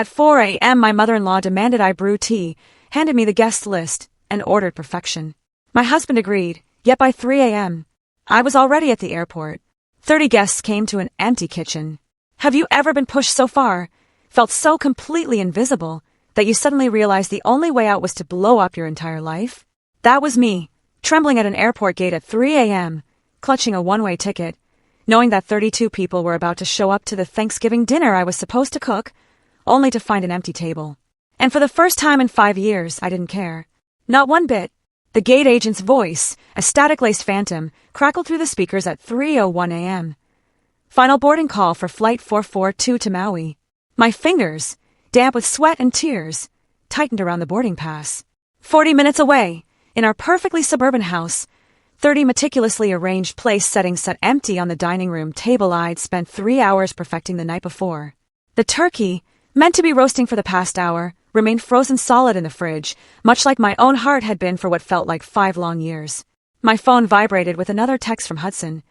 At 4 a.m. my mother-in-law demanded I brew tea, handed me the guest list, and ordered perfection. My husband agreed, yet by 3 a.m., I was already at the airport. 30 guests came to an empty kitchen. Have you ever been pushed so far, felt so completely invisible, that you suddenly realized the only way out was to blow up your entire life? That was me, trembling at an airport gate at 3 a.m., clutching a one-way ticket, knowing that 32 people were about to show up to the Thanksgiving dinner I was supposed to cook, only to find an empty table. And for the first time in 5 years, I didn't care. Not one bit. The gate agent's voice, a static-laced phantom, crackled through the speakers at 3:01 a.m. Final boarding call for Flight 442 to Maui. My fingers, damp with sweat and tears, tightened around the boarding pass. 40 minutes away, in our perfectly suburban house, 30 meticulously arranged place settings set empty on the dining room table I'd spent 3 hours perfecting the night before. The turkey, meant to be roasting for the past hour, remained frozen solid in the fridge, much like my own heart had been for what felt like 5 long years. My phone vibrated with another text from Hudson.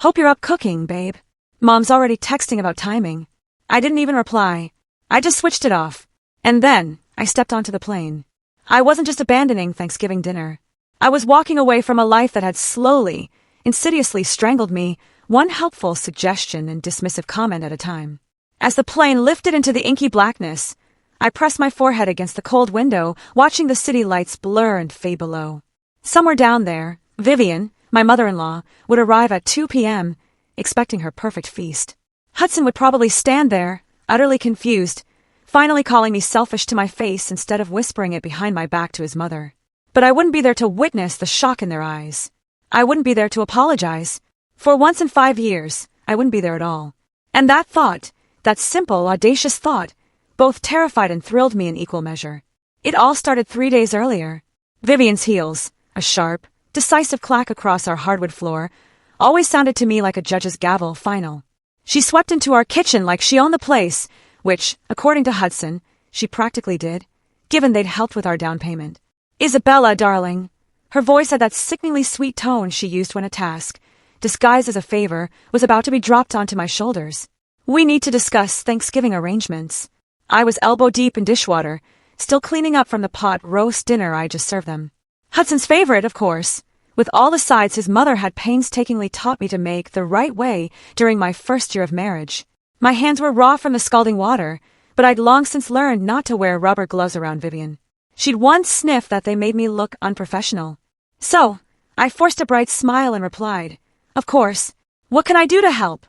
"Hope you're up cooking, babe. Mom's already texting about timing." I didn't even reply. I just switched it off. And then, I stepped onto the plane. I wasn't just abandoning Thanksgiving dinner. I was walking away from a life that had slowly, insidiously strangled me, one helpful suggestion and dismissive comment at a time. As the plane lifted into the inky blackness, I pressed my forehead against the cold window, watching the city lights blur and fade below. Somewhere down there, Vivian, my mother-in-law, would arrive at 2 p.m., expecting her perfect feast. Hudson would probably stand there, utterly confused, finally calling me selfish to my face instead of whispering it behind my back to his mother. But I wouldn't be there to witness the shock in their eyes. I wouldn't be there to apologize. For once in 5 years, I wouldn't be there at all. And that thought, that simple, audacious thought, both terrified and thrilled me in equal measure. It all started 3 days earlier. Vivian's heels, a sharp, decisive clack across our hardwood floor, always sounded to me like a judge's gavel final. She swept into our kitchen like she owned the place, which, according to Hudson, she practically did, given they'd helped with our down payment. "Isabella, darling." Her voice had that sickeningly sweet tone she used when a task, disguised as a favor, was about to be dropped onto my shoulders. "We need to discuss Thanksgiving arrangements." I was elbow-deep in dishwater, still cleaning up from the pot roast dinner I just served them. Hudson's favorite, of course, with all the sides his mother had painstakingly taught me to make the right way during my first year of marriage. My hands were raw from the scalding water, but I'd long since learned not to wear rubber gloves around Vivian. She'd once sniffed that they made me look unprofessional. So, I forced a bright smile and replied, "Of course. What can I do to help?"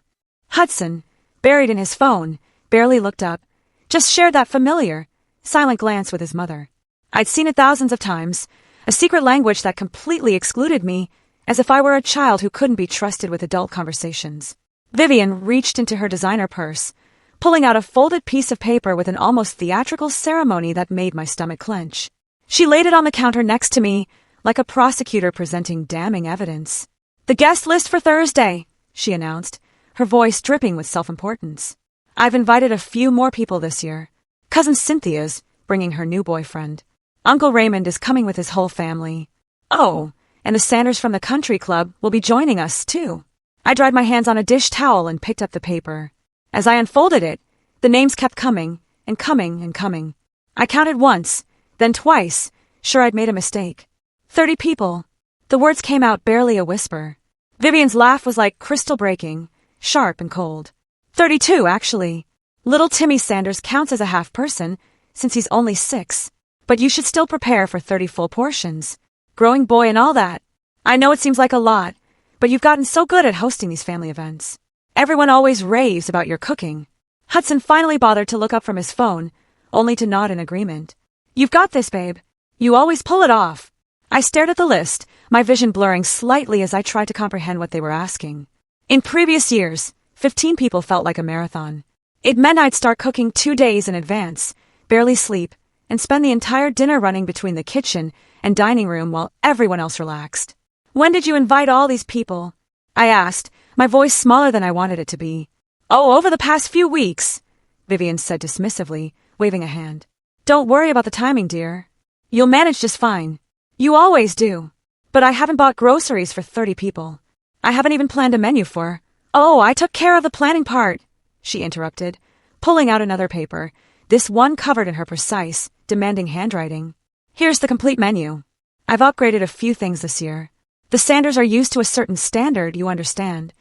Hudson, buried in his phone, barely looked up, just shared that familiar, silent glance with his mother. I'd seen it thousands of times, a secret language that completely excluded me, as if I were a child who couldn't be trusted with adult conversations. Vivian reached into her designer purse, pulling out a folded piece of paper with an almost theatrical ceremony that made my stomach clench. She laid it on the counter next to me, like a prosecutor presenting damning evidence. "The guest list for Thursday," she announced, her voice dripping with self-importance. "I've invited a few more people this year. Cousin Cynthia's bringing her new boyfriend. Uncle Raymond is coming with his whole family. Oh, and the Sanders from the country club will be joining us, too." I dried my hands on a dish towel and picked up the paper. As I unfolded it, the names kept coming and coming and coming. I counted once, then twice, sure I'd made a mistake. 30 people. The words came out barely a whisper. Vivian's laugh was like crystal breaking, sharp and cold. 32, actually. Little Timmy Sanders counts as a half person, since he's only 6. But you should still prepare for 30 full portions. Growing boy and all that. I know it seems like a lot, but you've gotten so good at hosting these family events. Everyone always raves about your cooking. Hudson finally bothered to look up from his phone, only to nod in agreement. "You've got this, babe. You always pull it off." I stared at the list, my vision blurring slightly as I tried to comprehend what they were asking. In previous years, 15 people felt like a marathon. It meant I'd start cooking 2 days in advance, barely sleep, and spend the entire dinner running between the kitchen and dining room while everyone else relaxed. "When did you invite all these people?" I asked, my voice smaller than I wanted it to be. "Oh, over the past few weeks," Vivian said dismissively, waving a hand. "Don't worry about the timing, dear. You'll manage just fine. You always do. But I haven't bought groceries for 30 people. I haven't even planned a menu for—" "Oh, I took care of the planning part," she interrupted, pulling out another paper, this one covered in her precise, demanding handwriting. Here's the complete menu. I've upgraded a few things this year. The Sanders are used to a certain standard, you understand.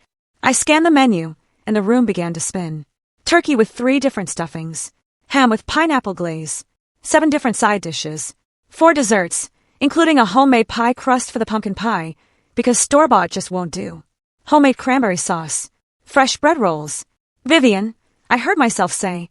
I scanned the menu, and the room began to spin. Turkey with 3 different stuffings. Ham with pineapple glaze. 7 different side dishes. 4 desserts, including a homemade pie crust for the pumpkin pie, because store-bought just won't do. Homemade cranberry sauce. Fresh bread rolls. Vivian, I heard myself say,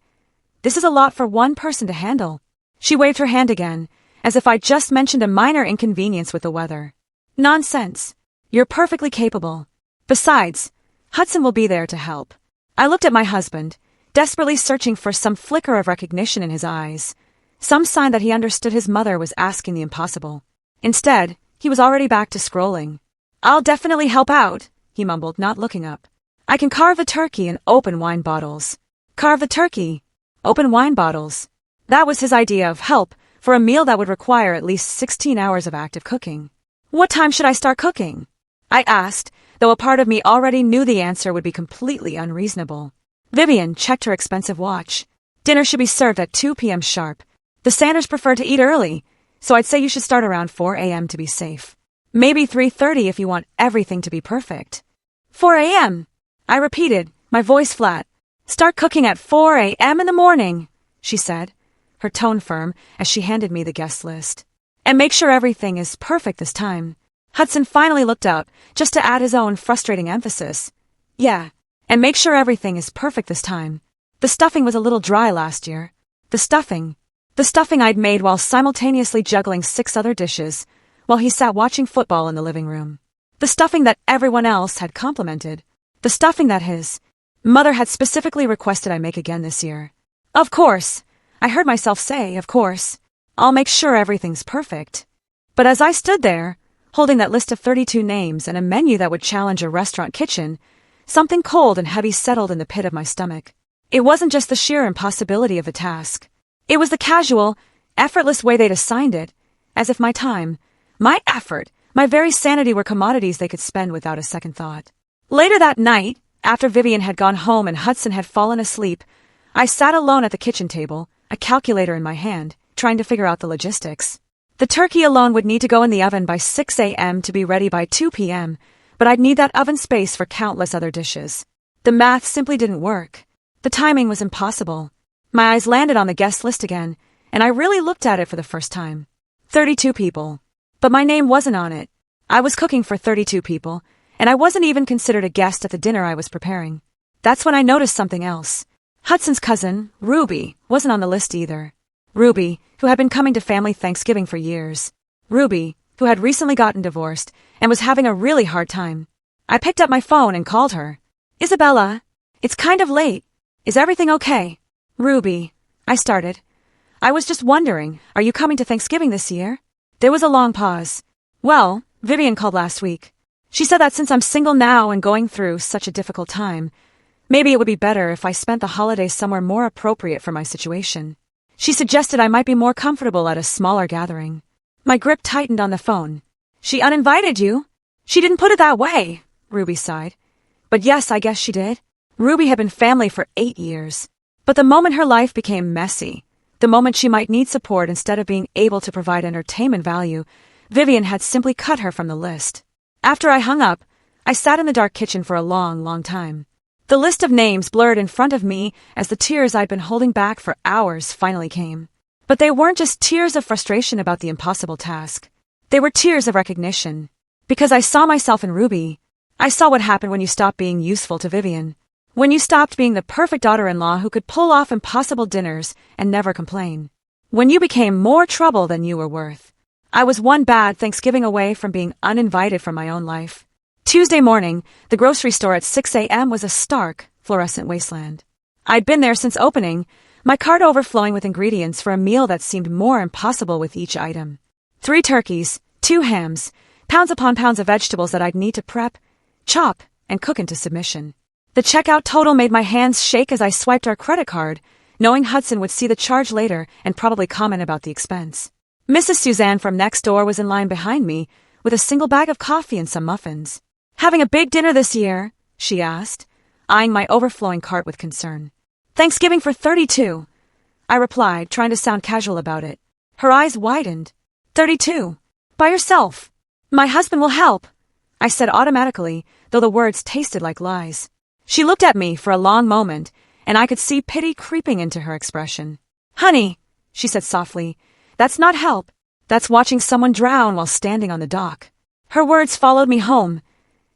this is a lot for one person to handle. She waved her hand again, as if I'd just mentioned a minor inconvenience with the weather. Nonsense. You're perfectly capable. Besides, Hudson will be there to help. I looked at my husband, desperately searching for some flicker of recognition in his eyes, some sign that he understood his mother was asking the impossible. Instead, he was already back to scrolling. I'll definitely help out, he mumbled, not looking up. I can carve the turkey and open wine bottles. Carve the turkey, open wine bottles. That was his idea of help for a meal that would require at least 16 hours of active cooking. What time should I start cooking? I asked, though a part of me already knew the answer would be completely unreasonable. Vivian checked her expensive watch. Dinner should be served at 2 p.m. sharp. The Sanders prefer to eat early, so I'd say you should start around 4 a.m. to be safe. Maybe 3:30 if you want everything to be perfect. 4 a.m., I repeated, my voice flat. Start cooking at 4 a.m. in the morning, she said, her tone firm as she handed me the guest list. And make sure everything is perfect this time. Hudson finally looked up, just to add his own frustrating emphasis. Yeah, and make sure everything is perfect this time. The stuffing was a little dry last year. The stuffing I'd made while simultaneously juggling 6 other dishes, while he sat watching football in the living room. The stuffing that everyone else had complimented. The stuffing that his mother had specifically requested I make again this year. Of course, I heard myself say, of course, I'll make sure everything's perfect. But as I stood there, holding that list of 32 names and a menu that would challenge a restaurant kitchen, something cold and heavy settled in the pit of my stomach. It wasn't just the sheer impossibility of the task. It was the casual, effortless way they'd assigned it, as if my time, my effort, my very sanity were commodities they could spend without a second thought. Later that night, after Vivian had gone home and Hudson had fallen asleep, I sat alone at the kitchen table, a calculator in my hand, trying to figure out the logistics. The turkey alone would need to go in the oven by 6 a.m. to be ready by 2 p.m., but I'd need that oven space for countless other dishes. The math simply didn't work. The timing was impossible. My eyes landed on the guest list again, and I really looked at it for the first time. 32 people. But my name wasn't on it. I was cooking for 32 people, and I wasn't even considered a guest at the dinner I was preparing. That's when I noticed something else. Hudson's cousin, Ruby, wasn't on the list either. Ruby, who had been coming to family Thanksgiving for years. Ruby, who had recently gotten divorced and was having a really hard time. I picked up my phone and called her. Isabella, it's kind of late. Is everything okay? Ruby, I started. I was just wondering, are you coming to Thanksgiving this year? There was a long pause. Well, Vivian called last week. She said that since I'm single now and going through such a difficult time, maybe it would be better if I spent the holidays somewhere more appropriate for my situation. She suggested I might be more comfortable at a smaller gathering. My grip tightened on the phone. She uninvited you? She didn't put it that way, Ruby sighed. But yes, I guess she did. Ruby had been family for 8 years. But the moment her life became messy, the moment she might need support instead of being able to provide entertainment value, Vivian had simply cut her from the list. After I hung up, I sat in the dark kitchen for a long, long time. The list of names blurred in front of me as the tears I'd been holding back for hours finally came. But they weren't just tears of frustration about the impossible task. They were tears of recognition. Because I saw myself in Ruby. I saw what happened when you stopped being useful to Vivian. When you stopped being the perfect daughter-in-law who could pull off impossible dinners and never complain. When you became more trouble than you were worth. I was one bad Thanksgiving away from being uninvited from my own life. Tuesday morning, the grocery store at 6 a.m. was a stark, fluorescent wasteland. I'd been there since opening, my cart overflowing with ingredients for a meal that seemed more impossible with each item. 3 turkeys, 2 hams, pounds upon pounds of vegetables that I'd need to prep, chop, and cook into submission. The checkout total made my hands shake as I swiped our credit card, knowing Hudson would see the charge later and probably comment about the expense. Mrs. Suzanne from next door was in line behind me, with a single bag of coffee and some muffins. Having a big dinner this year? She asked, eyeing my overflowing cart with concern. Thanksgiving for 32. I replied, trying to sound casual about it. Her eyes widened. 32. By yourself. My husband will help, I said automatically, though the words tasted like lies. She looked at me for a long moment, and I could see pity creeping into her expression. Honey, she said softly, that's not help. That's watching someone drown while standing on the dock. Her words followed me home,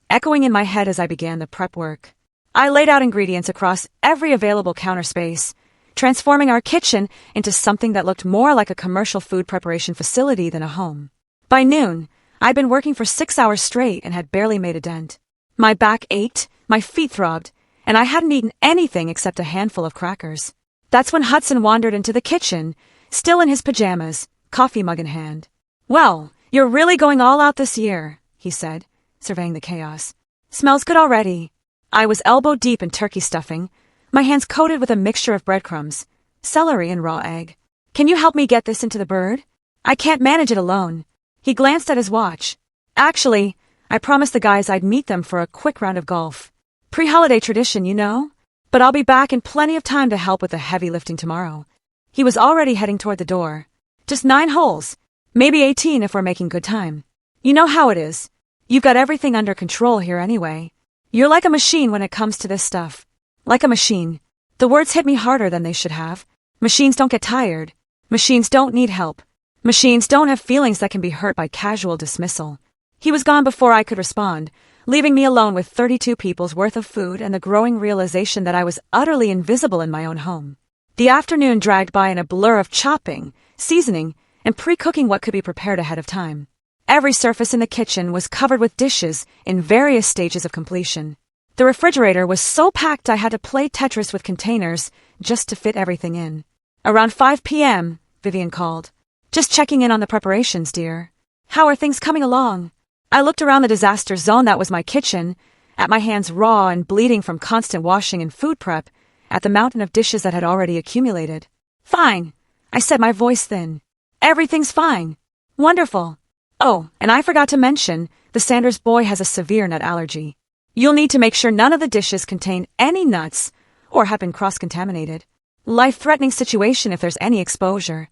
echoing in my head as I began the prep work. I laid out ingredients across every available counter space, transforming our kitchen into something that looked more like a commercial food preparation facility than a home. By noon, I'd been working for 6 hours straight and had barely made a dent. My back ached, my feet throbbed, and I hadn't eaten anything except a handful of crackers. That's when Hudson wandered into the kitchen, still in his pajamas, coffee mug in hand. Well, you're really going all out this year, he said, surveying the chaos. Smells good already. I was elbow deep in turkey stuffing, my hands coated with a mixture of breadcrumbs, celery, and raw egg. Can you help me get this into the bird? I can't manage it alone. He glanced at his watch. Actually, I promised the guys I'd meet them for a quick round of golf. Pre-holiday tradition, you know? But I'll be back in plenty of time to help with the heavy lifting tomorrow. He was already heading toward the door. Just 9 holes. Maybe 18 if we're making good time. You know how it is. You've got everything under control here anyway. You're like a machine when it comes to this stuff. Like a machine. The words hit me harder than they should have. Machines don't get tired. Machines don't need help. Machines don't have feelings that can be hurt by casual dismissal. He was gone before I could respond, leaving me alone with 32 people's worth of food and the growing realization that I was utterly invisible in my own home. The afternoon dragged by in a blur of chopping, seasoning, and pre-cooking what could be prepared ahead of time. Every surface in the kitchen was covered with dishes in various stages of completion. The refrigerator was so packed I had to play Tetris with containers just to fit everything in. Around 5 p.m., Vivian called. Just checking in on the preparations, dear. How are things coming along? I looked around the disaster zone that was my kitchen, at my hands raw and bleeding from constant washing and food prep, at the mountain of dishes that had already accumulated. Fine, I said, my voice thin. Everything's fine. Wonderful. Oh, and I forgot to mention, the Sanders boy has a severe nut allergy. You'll need to make sure none of the dishes contain any nuts or have been cross-contaminated. Life-threatening situation if there's any exposure.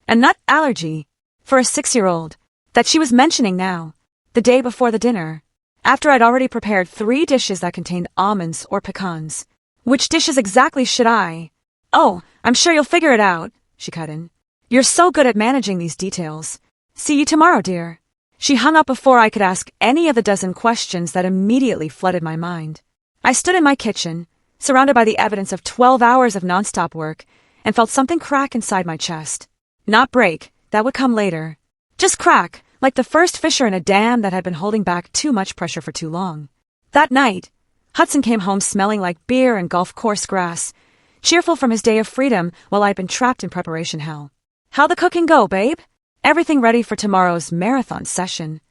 A nut allergy for a 6-year-old that she was mentioning now, the day before the dinner, after I'd already prepared 3 dishes that contained almonds or pecans. Which dishes exactly should I? Oh, I'm sure you'll figure it out, she cut in. You're so good at managing these details. See you tomorrow, dear. She hung up before I could ask any of the dozen questions that immediately flooded my mind. I stood in my kitchen, surrounded by the evidence of 12 hours of nonstop work, and felt something crack inside my chest. Not break, that would come later. Just crack, like the first fissure in a dam that had been holding back too much pressure for too long. That night, Hudson came home smelling like beer and golf course grass, cheerful from his day of freedom while I'd been trapped in preparation hell. How'd the cooking go, babe? Everything ready for tomorrow's marathon session.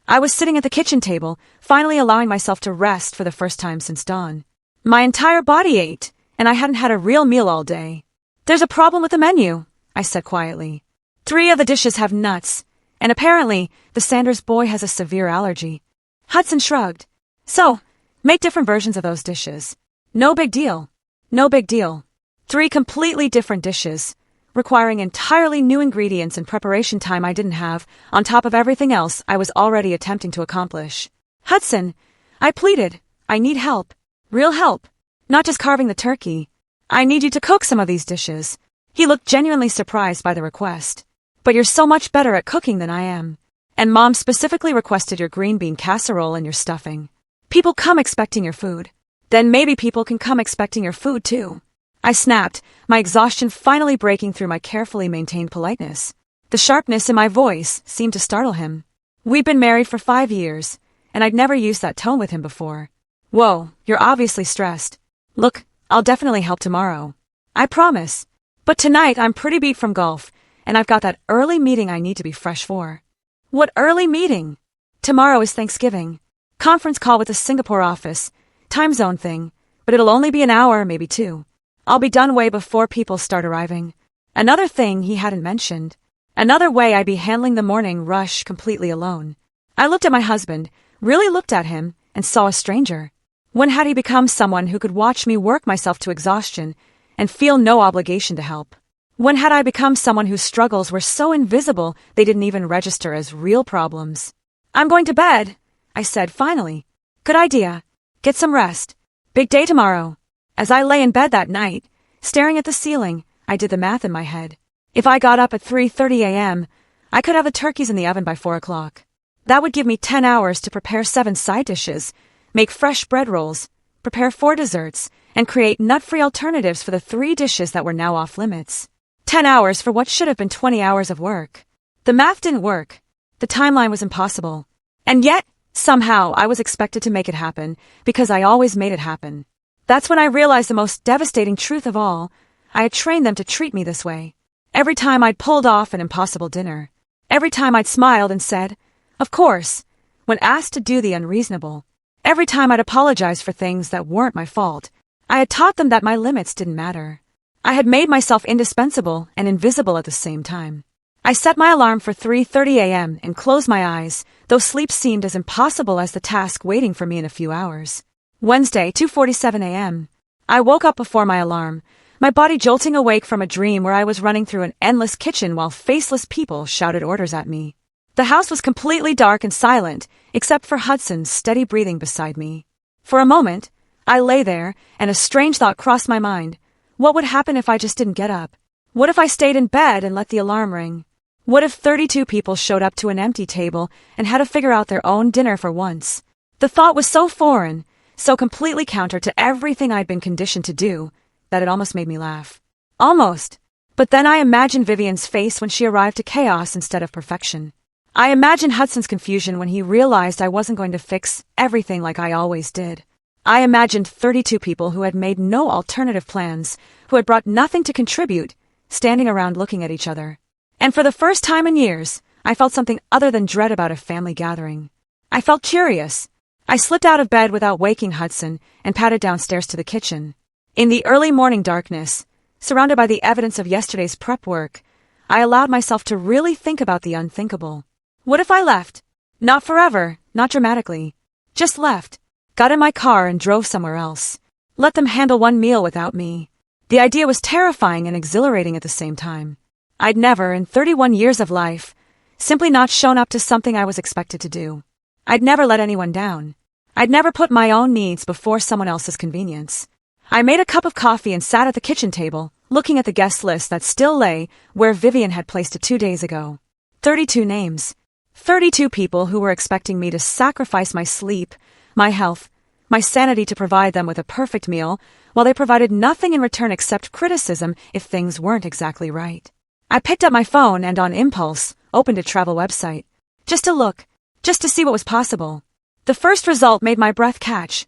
I was sitting at the kitchen table, finally allowing myself to rest for the first time since dawn. My entire body ached, and I hadn't had a real meal all day. There's a problem with the menu, I said quietly. 3 of the dishes have nuts, and apparently the Sanders boy has a severe allergy. Hudson shrugged. So, make different versions of those dishes. No big deal. No big deal. 3 completely different dishes, requiring entirely new ingredients and preparation time I didn't have, on top of everything else I was already attempting to accomplish. Hudson, I pleaded, I need help. Real help. Not just carving the turkey. I need you to cook some of these dishes. He looked genuinely surprised by the request. But you're so much better at cooking than I am. And Mom specifically requested your green bean casserole and your stuffing. People come expecting your food. Then maybe people can come expecting your food too. I snapped, my exhaustion finally breaking through my carefully maintained politeness. The sharpness in my voice seemed to startle him. We'd been married for 5 years, and I'd never used that tone with him before. Whoa, you're obviously stressed. Look, I'll definitely help tomorrow. I promise. But tonight I'm pretty beat from golf, and I've got that early meeting I need to be fresh for. What early meeting? Tomorrow is Thanksgiving. Conference call with the Singapore office. Time zone thing, but it'll only be an hour, maybe 2. I'll be done way before people start arriving. Another thing he hadn't mentioned. Another way I'd be handling the morning rush completely alone. I looked at my husband, really looked at him, and saw a stranger. When had he become someone who could watch me work myself to exhaustion and feel no obligation to help? When had I become someone whose struggles were so invisible they didn't even register as real problems? I'm going to bed, I said finally. Good idea. Get some rest. Big day tomorrow. As I lay in bed that night, staring at the ceiling, I did the math in my head. If I got up at 3:30 a.m., I could have the turkeys in the oven by 4 o'clock. That would give me 10 hours to prepare 7 side dishes, make fresh bread rolls, prepare 4 desserts, and create nut-free alternatives for the 3 dishes that were now off limits. 10 hours for what should have been 20 hours of work. The math didn't work. The timeline was impossible. And yet, somehow, I was expected to make it happen because I always made it happen. That's when I realized the most devastating truth of all. I had trained them to treat me this way. Every time I'd pulled off an impossible dinner. Every time I'd smiled and said, of course, when asked to do the unreasonable. Every time I'd apologized for things that weren't my fault. I had taught them that my limits didn't matter. I had made myself indispensable and invisible at the same time. I set my alarm for 3:30 a.m. and closed my eyes, though sleep seemed as impossible as the task waiting for me in a few hours. Wednesday, 2:47 a.m. I woke up before my alarm, my body jolting awake from a dream where I was running through an endless kitchen while faceless people shouted orders at me. The house was completely dark and silent, except for Hudson's steady breathing beside me. For a moment, I lay there, and a strange thought crossed my mind. What would happen if I just didn't get up? What if I stayed in bed and let the alarm ring? What if 32 people showed up to an empty table and had to figure out their own dinner for once? The thought was so foreign, so completely counter to everything I'd been conditioned to do, that it almost made me laugh. Almost. But then I imagined Vivian's face when she arrived to chaos instead of perfection. I imagined Hudson's confusion when he realized I wasn't going to fix everything like I always did. I imagined 32 people who had made no alternative plans, who had brought nothing to contribute, standing around looking at each other. And for the first time in years, I felt something other than dread about a family gathering. I felt curious. I slipped out of bed without waking Hudson and padded downstairs to the kitchen. In the early morning darkness, surrounded by the evidence of yesterday's prep work, I allowed myself to really think about the unthinkable. What if I left? Not forever, not dramatically. Just left. Got in my car and drove somewhere else. Let them handle one meal without me. The idea was terrifying and exhilarating at the same time. I'd never, in 31 years of life, simply not shown up to something I was expected to do. I'd never let anyone down. I'd never put my own needs before someone else's convenience. I made a cup of coffee and sat at the kitchen table, looking at the guest list that still lay where Vivian had placed it 2 days ago. 32 names. 32 people who were expecting me to sacrifice my sleep, my health, my sanity to provide them with a perfect meal, while they provided nothing in return except criticism if things weren't exactly right. I picked up my phone and on impulse, opened a travel website. Just to look, just to see what was possible. The first result made my breath catch.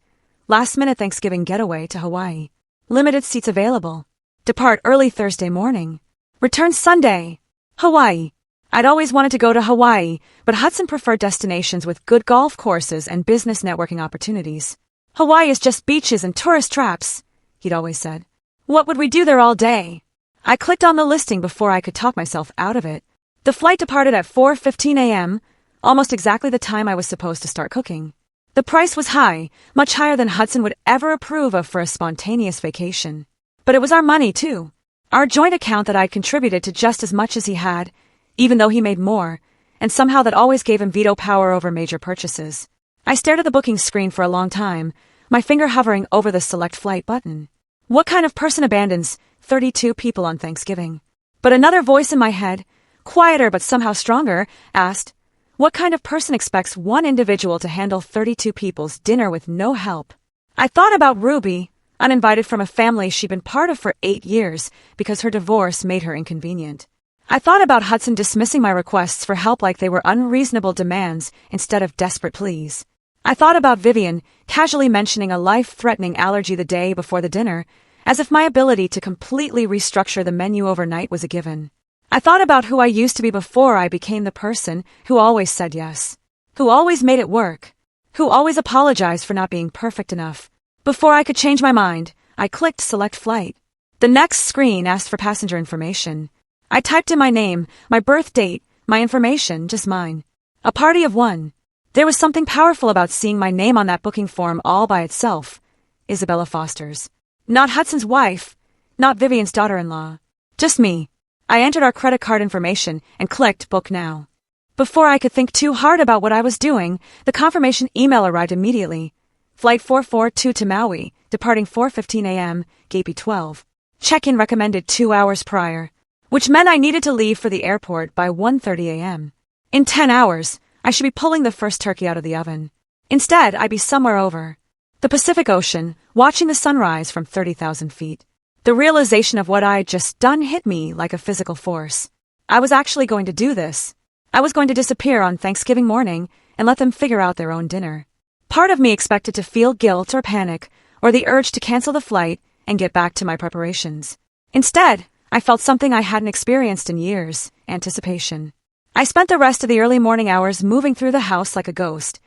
Last-minute Thanksgiving getaway to Hawaii. Limited seats available. Depart early Thursday morning. Return Sunday. Hawaii. I'd always wanted to go to Hawaii, but Hudson preferred destinations with good golf courses and business networking opportunities. Hawaii is just beaches and tourist traps, he'd always said. What would we do there all day? I clicked on the listing before I could talk myself out of it. The flight departed at 4:15 a.m., almost exactly the time I was supposed to start cooking. The price was high, much higher than Hudson would ever approve of for a spontaneous vacation. But it was our money, too. Our joint account that I'd contributed to just as much as he had, even though he made more, and somehow that always gave him veto power over major purchases. I stared at the booking screen for a long time, my finger hovering over the select flight button. What kind of person abandons 32 people on Thanksgiving? But another voice in my head, quieter but somehow stronger, asked, what kind of person expects one individual to handle 32 people's dinner with no help? I thought about Ruby, uninvited from a family she'd been part of for 8 years because her divorce made her inconvenient. I thought about Hudson dismissing my requests for help like they were unreasonable demands instead of desperate pleas. I thought about Vivian casually mentioning a life-threatening allergy the day before the dinner, as if my ability to completely restructure the menu overnight was a given. I thought about who I used to be before I became the person who always said yes, who always made it work, who always apologized for not being perfect enough. Before I could change my mind, I clicked Select Flight. The next screen asked for passenger information. I typed in my name, my birth date, my information, just mine. A party of one. There was something powerful about seeing my name on that booking form all by itself. Isabella Foster's. Not Hudson's wife, not Vivian's daughter-in-law. Just me. I entered our credit card information and clicked Book Now. Before I could think too hard about what I was doing, the confirmation email arrived immediately. Flight 442 to Maui, departing 4:15 a.m., gate 12. Check-in recommended 2 hours prior, which meant I needed to leave for the airport by 1:30 a.m. In 10 hours, I should be pulling the first turkey out of the oven. Instead, I'd be somewhere over the Pacific Ocean, watching the sunrise from 30,000 feet. The realization of what I'd just done hit me like a physical force. I was actually going to do this. I was going to disappear on Thanksgiving morning and let them figure out their own dinner. Part of me expected to feel guilt or panic, or the urge to cancel the flight and get back to my preparations. Instead, I felt something I hadn't experienced in years: anticipation. I spent the rest of the early morning hours moving through the house like a ghost,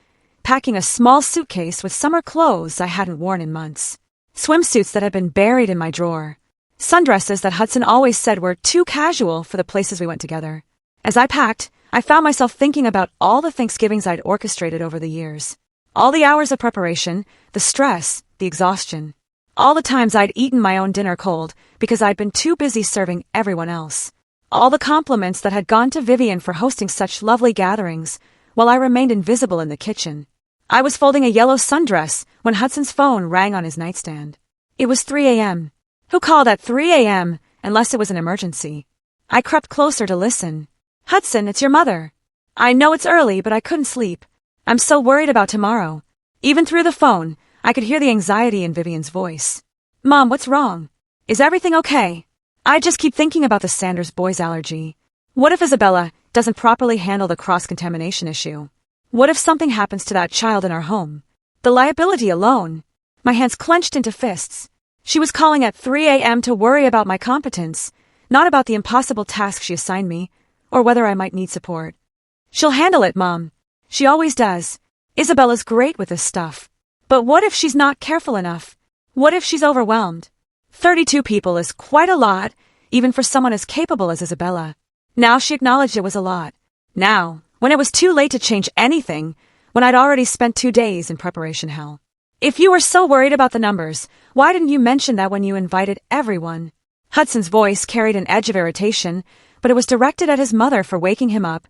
packing a small suitcase with summer clothes I hadn't worn in months. Swimsuits that had been buried in my drawer. Sundresses that Hudson always said were too casual for the places we went together. As I packed, I found myself thinking about all the Thanksgivings I'd orchestrated over the years. All the hours of preparation, the stress, the exhaustion. All the times I'd eaten my own dinner cold because I'd been too busy serving everyone else. All the compliments that had gone to Vivian for hosting such lovely gatherings, while I remained invisible in the kitchen. I was folding a yellow sundress when Hudson's phone rang on his nightstand. It was 3 a.m. Who called at 3 a.m. unless it was an emergency? I crept closer to listen. Hudson, it's your mother. I know it's early, but I couldn't sleep. I'm so worried about tomorrow. Even through the phone, I could hear the anxiety in Vivian's voice. Mom, what's wrong? Is everything okay? I just keep thinking about the Sanders boys' allergy. What if Isabella doesn't properly handle the cross-contamination issue? What if something happens to that child in our home? The liability alone. My hands clenched into fists. She was calling at 3 a.m. to worry about my competence, not about the impossible task she assigned me, or whether I might need support. She'll handle it, Mom. She always does. Isabella's great with this stuff. But what if she's not careful enough? What if she's overwhelmed? 32 people is quite a lot, even for someone as capable as Isabella. Now she acknowledged it was a lot. Now, when it was too late to change anything, when I'd already spent 2 days in preparation hell. If you were so worried about the numbers, why didn't you mention that when you invited everyone? Hudson's voice carried an edge of irritation, but it was directed at his mother for waking him up,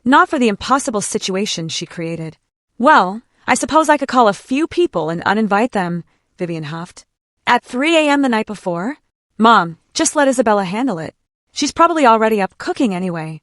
not for the impossible situation she created. Well, I suppose I could call a few people and uninvite them, Vivian huffed. At 3 a.m. the night before? Mom, just let Isabella handle it. She's probably already up cooking anyway.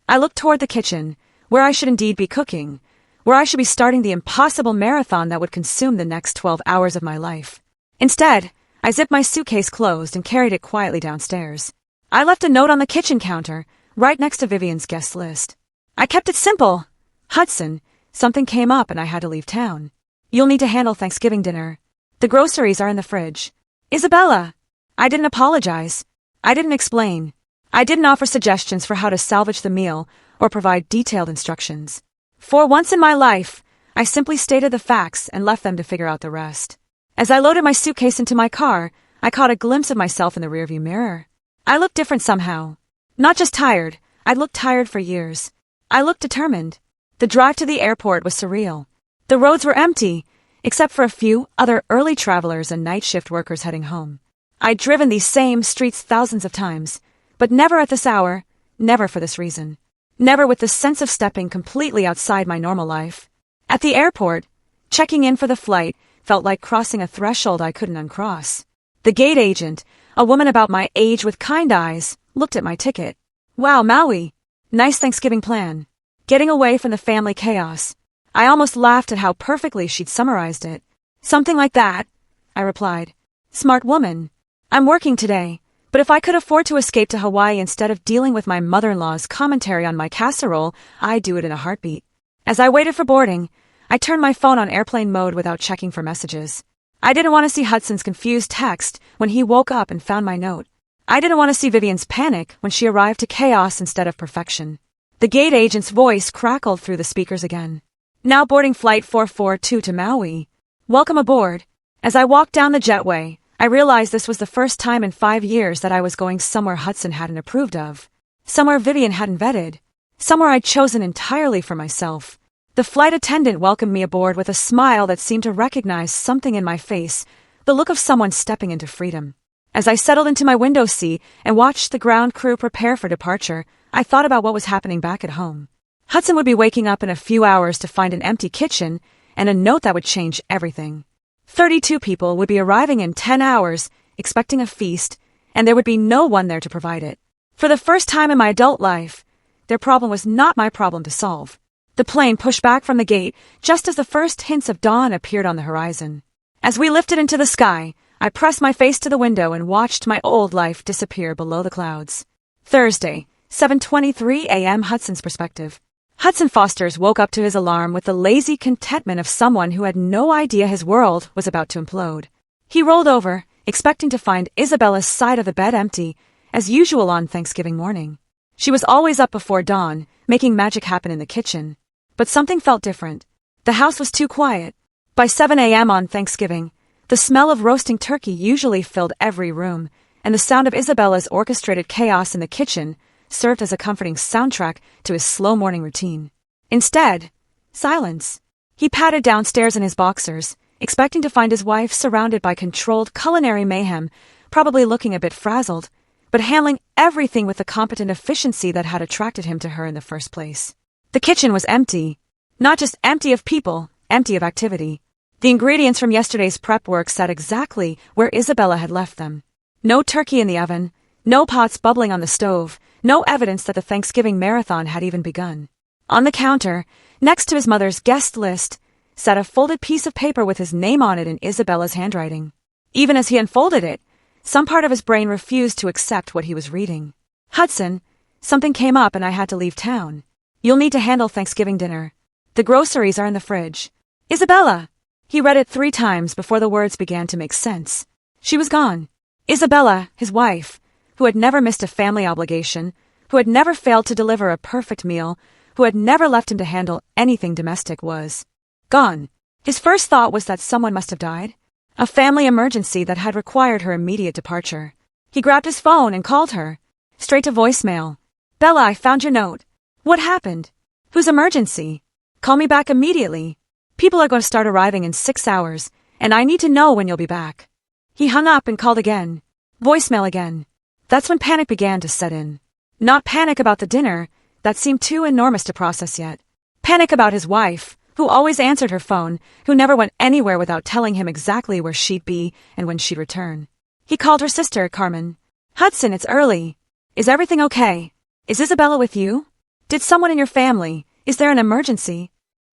I looked toward the kitchen, where I should indeed be cooking, where I should be starting the impossible marathon that would consume the next 12 hours of my life. Instead, I zipped my suitcase closed and carried it quietly downstairs. I left a note on the kitchen counter, right next to Vivian's guest list. I kept it simple. Hudson, something came up and I had to leave town. You'll need to handle Thanksgiving dinner. The groceries are in the fridge. Isabella! I didn't apologize. I didn't explain. I didn't offer suggestions for how to salvage the meal or provide detailed instructions. For once in my life, I simply stated the facts and left them to figure out the rest. As I loaded my suitcase into my car, I caught a glimpse of myself in the rearview mirror. I looked different somehow. Not just tired, I'd looked tired for years. I looked determined. The drive to the airport was surreal. The roads were empty, except for a few other early travelers and night shift workers heading home. I'd driven these same streets thousands of times, but never at this hour, never for this reason. Never with the sense of stepping completely outside my normal life. At the airport, checking in for the flight felt like crossing a threshold I couldn't uncross. The gate agent, a woman about my age with kind eyes, looked at my ticket. Wow, Maui. Nice Thanksgiving plan. Getting away from the family chaos. I almost laughed at how perfectly she'd summarized it. Something like that, I replied. Smart woman. I'm working today, but if I could afford to escape to Hawaii instead of dealing with my mother-in-law's commentary on my casserole, I'd do it in a heartbeat. As I waited for boarding, I turned my phone on airplane mode without checking for messages. I didn't want to see Hudson's confused text when he woke up and found my note. I didn't want to see Vivian's panic when she arrived to chaos instead of perfection. The gate agent's voice crackled through the speakers again. Now boarding flight 442 to Maui. Welcome aboard. As I walked down the jetway, I realized this was the first time in 5 years that I was going somewhere Hudson hadn't approved of. Somewhere Vivian hadn't vetted. Somewhere I'd chosen entirely for myself. The flight attendant welcomed me aboard with a smile that seemed to recognize something in my face, the look of someone stepping into freedom. As I settled into my window seat and watched the ground crew prepare for departure, I thought about what was happening back at home. Hudson would be waking up in a few hours to find an empty kitchen and a note that would change everything. 32 people would be arriving in 10 hours, expecting a feast, and there would be no one there to provide it. For the first time in my adult life, their problem was not my problem to solve. The plane pushed back from the gate just as the first hints of dawn appeared on the horizon. As we lifted into the sky, I pressed my face to the window and watched my old life disappear below the clouds. Thursday, 7:23 a.m. Hudson's perspective. Hudson Fosters woke up to his alarm with the lazy contentment of someone who had no idea his world was about to implode. He rolled over, expecting to find Isabella's side of the bed empty, as usual on Thanksgiving morning. She was always up before dawn, making magic happen in the kitchen. But something felt different. The house was too quiet. By 7 a.m. on Thanksgiving, the smell of roasting turkey usually filled every room, and the sound of Isabella's orchestrated chaos in the kitchen served as a comforting soundtrack to his slow morning routine. Instead, silence. He padded downstairs in his boxers, expecting to find his wife surrounded by controlled culinary mayhem, probably looking a bit frazzled, but handling everything with the competent efficiency that had attracted him to her in the first place. The kitchen was empty. Not just empty of people, empty of activity. The ingredients from yesterday's prep work sat exactly where Isabella had left them. No turkey in the oven, no pots bubbling on the stove, no evidence that the Thanksgiving marathon had even begun. On the counter, next to his mother's guest list, sat a folded piece of paper with his name on it in Isabella's handwriting. Even as he unfolded it, some part of his brain refused to accept what he was reading. Hudson, something came up and I had to leave town. You'll need to handle Thanksgiving dinner. The groceries are in the fridge. Isabella! He read it 3 times before the words began to make sense. She was gone. Isabella, his wife, who had never missed a family obligation, who had never failed to deliver a perfect meal, who had never left him to handle anything domestic, was gone. His first thought was that someone must have died. A family emergency that had required her immediate departure. He grabbed his phone and called her. Straight to voicemail. Bella, I found your note. What happened? Whose emergency? Call me back immediately. People are going to start arriving in 6 hours, and I need to know when you'll be back. He hung up and called again. Voicemail again. That's when panic began to set in. Not panic about the dinner, that seemed too enormous to process yet. Panic about his wife, who always answered her phone, who never went anywhere without telling him exactly where she'd be and when she'd return. He called her sister, Carmen. Hudson, it's early. Is everything okay? Is Isabella with you? Did someone in your family? Is there an emergency?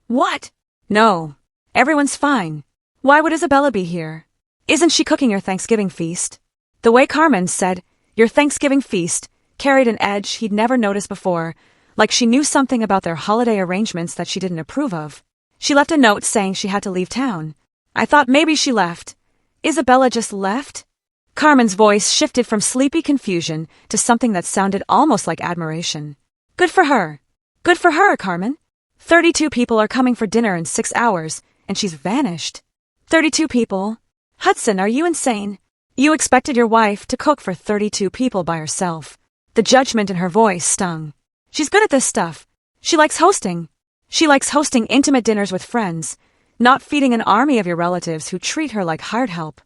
What? No. Everyone's fine. Why would Isabella be here? Isn't she cooking your Thanksgiving feast? The way Carmen said, your Thanksgiving feast, carried an edge he'd never noticed before, like she knew something about their holiday arrangements that she didn't approve of. She left a note saying she had to leave town. I thought maybe she left. Isabella just left? Carmen's voice shifted from sleepy confusion to something that sounded almost like admiration. Good for her. Good for her, Carmen. 32 people are coming for dinner in 6 hours, and she's vanished. 32 people? Hudson, are you insane? You expected your wife to cook for 32 people by herself. The judgment in her voice stung. She's good at this stuff. She likes hosting. She likes hosting intimate dinners with friends, not feeding an army of your relatives who treat her like hired help.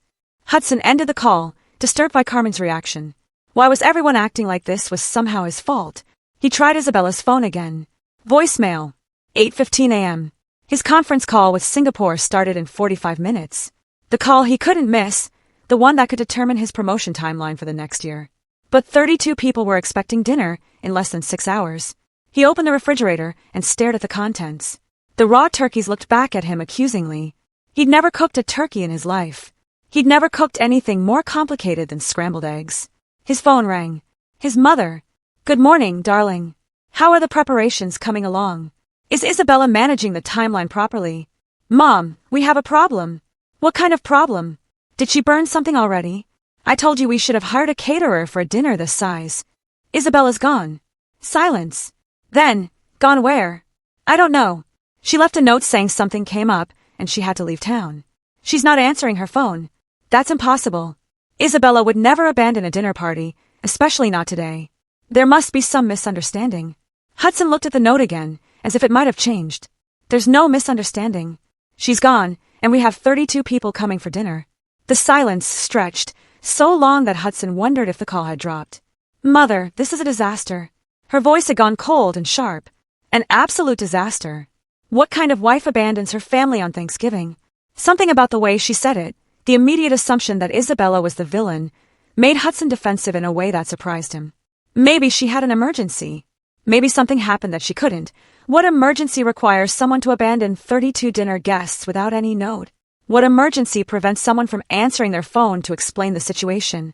Hudson ended the call, disturbed by Carmen's reaction. Why was everyone acting like this was somehow his fault? He tried Isabella's phone again. Voicemail. 8:15 a.m. His conference call with Singapore started in 45 minutes. The call he couldn't miss, the one that could determine his promotion timeline for the next year. But 32 people were expecting dinner in less than 6 hours. He opened the refrigerator and stared at the contents. The raw turkeys looked back at him accusingly. He'd never cooked a turkey in his life. He'd never cooked anything more complicated than scrambled eggs. His phone rang. His mother. Good morning, darling. How are the preparations coming along? Is Isabella managing the timeline properly? Mom, we have a problem. What kind of problem? Did she burn something already? I told you we should have hired a caterer for a dinner this size. Isabella's gone. Silence. Then, gone where? I don't know. She left a note saying something came up and she had to leave town. She's not answering her phone. That's impossible. Isabella would never abandon a dinner party, especially not today. There must be some misunderstanding. Hudson looked at the note again, as if it might have changed. There's no misunderstanding. She's gone, and we have 32 people coming for dinner. The silence stretched, so long that Hudson wondered if the call had dropped. "Mother, this is a disaster." Her voice had gone cold and sharp. An absolute disaster. What kind of wife abandons her family on Thanksgiving? Something about the way she said it, the immediate assumption that Isabella was the villain, made Hudson defensive in a way that surprised him. Maybe she had an emergency. Maybe something happened that she couldn't. What emergency requires someone to abandon 32 dinner guests without any note? What emergency prevents someone from answering their phone to explain the situation?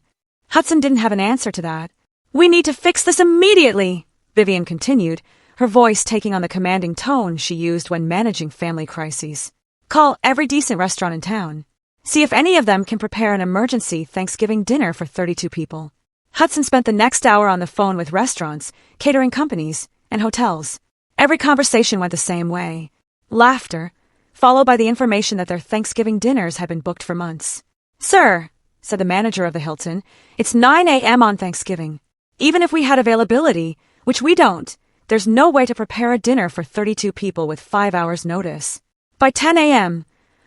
Hudson didn't have an answer to that. "We need to fix this immediately," Vivian continued, her voice taking on the commanding tone she used when managing family crises. "Call every decent restaurant in town. See if any of them can prepare an emergency Thanksgiving dinner for 32 people. Hudson spent the next hour on the phone with restaurants, catering companies, and hotels. Every conversation went the same way. Laughter, followed by the information that their Thanksgiving dinners had been booked for months. "Sir," said the manager of the Hilton, "it's 9 a.m. on Thanksgiving. Even if we had availability, which we don't, there's no way to prepare a dinner for 32 people with 5 hours' notice." By 10 a.m.,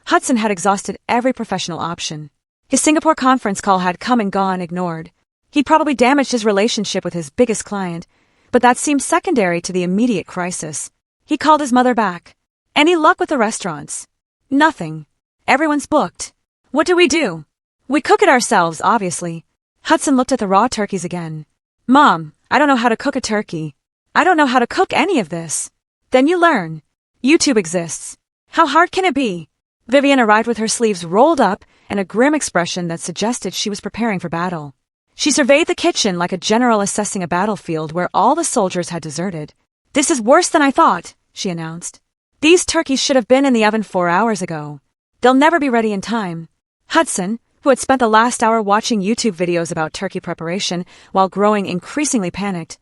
Hudson had exhausted every professional option. His Singapore conference call had come and gone ignored. He'd probably damaged his relationship with his biggest client, but that seemed secondary to the immediate crisis. He called his mother back. "Any luck with the restaurants?" "Nothing. Everyone's booked." "What do we do?" "We cook it ourselves, obviously." Hudson looked at the raw turkeys again. "Mom, I don't know how to cook a turkey. I don't know how to cook any of this." "Then you learn. YouTube exists. How hard can it be?" Vivian arrived with her sleeves rolled up and a grim expression that suggested she was preparing for battle. She surveyed the kitchen like a general assessing a battlefield where all the soldiers had deserted. "This is worse than I thought," she announced. "These turkeys should have been in the oven 4 hours ago. They'll never be ready in time." Hudson, who had spent the last hour watching YouTube videos about turkey preparation while growing increasingly panicked,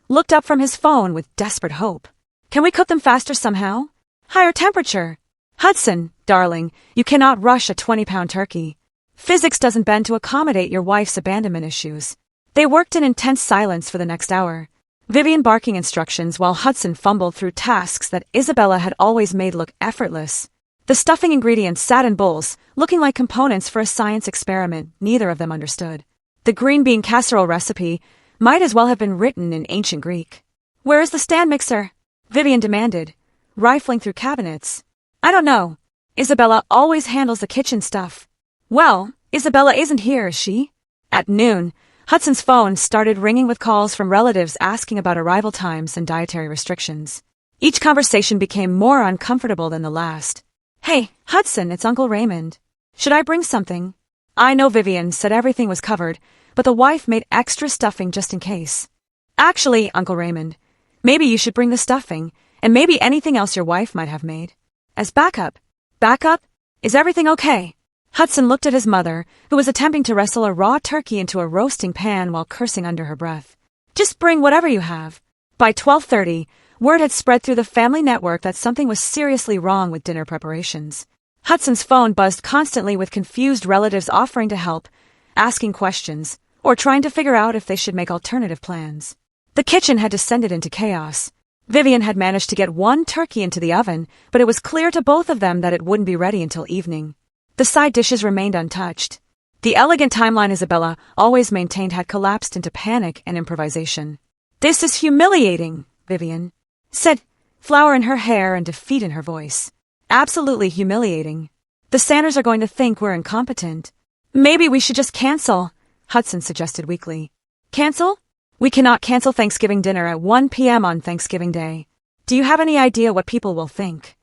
looked up from his phone with desperate hope. "Can we cook them faster somehow? Higher temperature?" "Hudson, darling, you cannot rush a 20-pound turkey. Physics doesn't bend to accommodate your wife's abandonment issues." They worked in intense silence for the next hour, Vivian barking instructions while Hudson fumbled through tasks that Isabella had always made look effortless. The stuffing ingredients sat in bowls, looking like components for a science experiment neither of them understood. The green bean casserole recipe might as well have been written in ancient Greek. "Where is the stand mixer?" Vivian demanded, rifling through cabinets. "I don't know. Isabella always handles the kitchen stuff." "Well, Isabella isn't here, is she?" At noon, Hudson's phone started ringing with calls from relatives asking about arrival times and dietary restrictions. Each conversation became more uncomfortable than the last. "Hey, Hudson, it's Uncle Raymond. Should I bring something?" "I know Vivian said everything was covered, but the wife made extra stuffing just in case." "Actually, Uncle Raymond, maybe you should bring the stuffing, and maybe anything else your wife might have made. As backup." "Backup? Is everything okay?" Hudson looked at his mother, who was attempting to wrestle a raw turkey into a roasting pan while cursing under her breath. "Just bring whatever you have." By 12:30, word had spread through the family network that something was seriously wrong with dinner preparations. Hudson's phone buzzed constantly with confused relatives offering to help, asking questions, or trying to figure out if they should make alternative plans. The kitchen had descended into chaos. Vivian had managed to get one turkey into the oven, but it was clear to both of them that it wouldn't be ready until evening. The side dishes remained untouched. The elegant timeline Isabella always maintained had collapsed into panic and improvisation. "This is humiliating," Vivian said, flour in her hair and defeat in her voice. "Absolutely humiliating. The Sanders are going to think we're incompetent." "Maybe we should just cancel," Hudson suggested weakly. "Cancel? We cannot cancel Thanksgiving dinner at 1 p.m. on Thanksgiving Day. Do you have any idea what people will think?"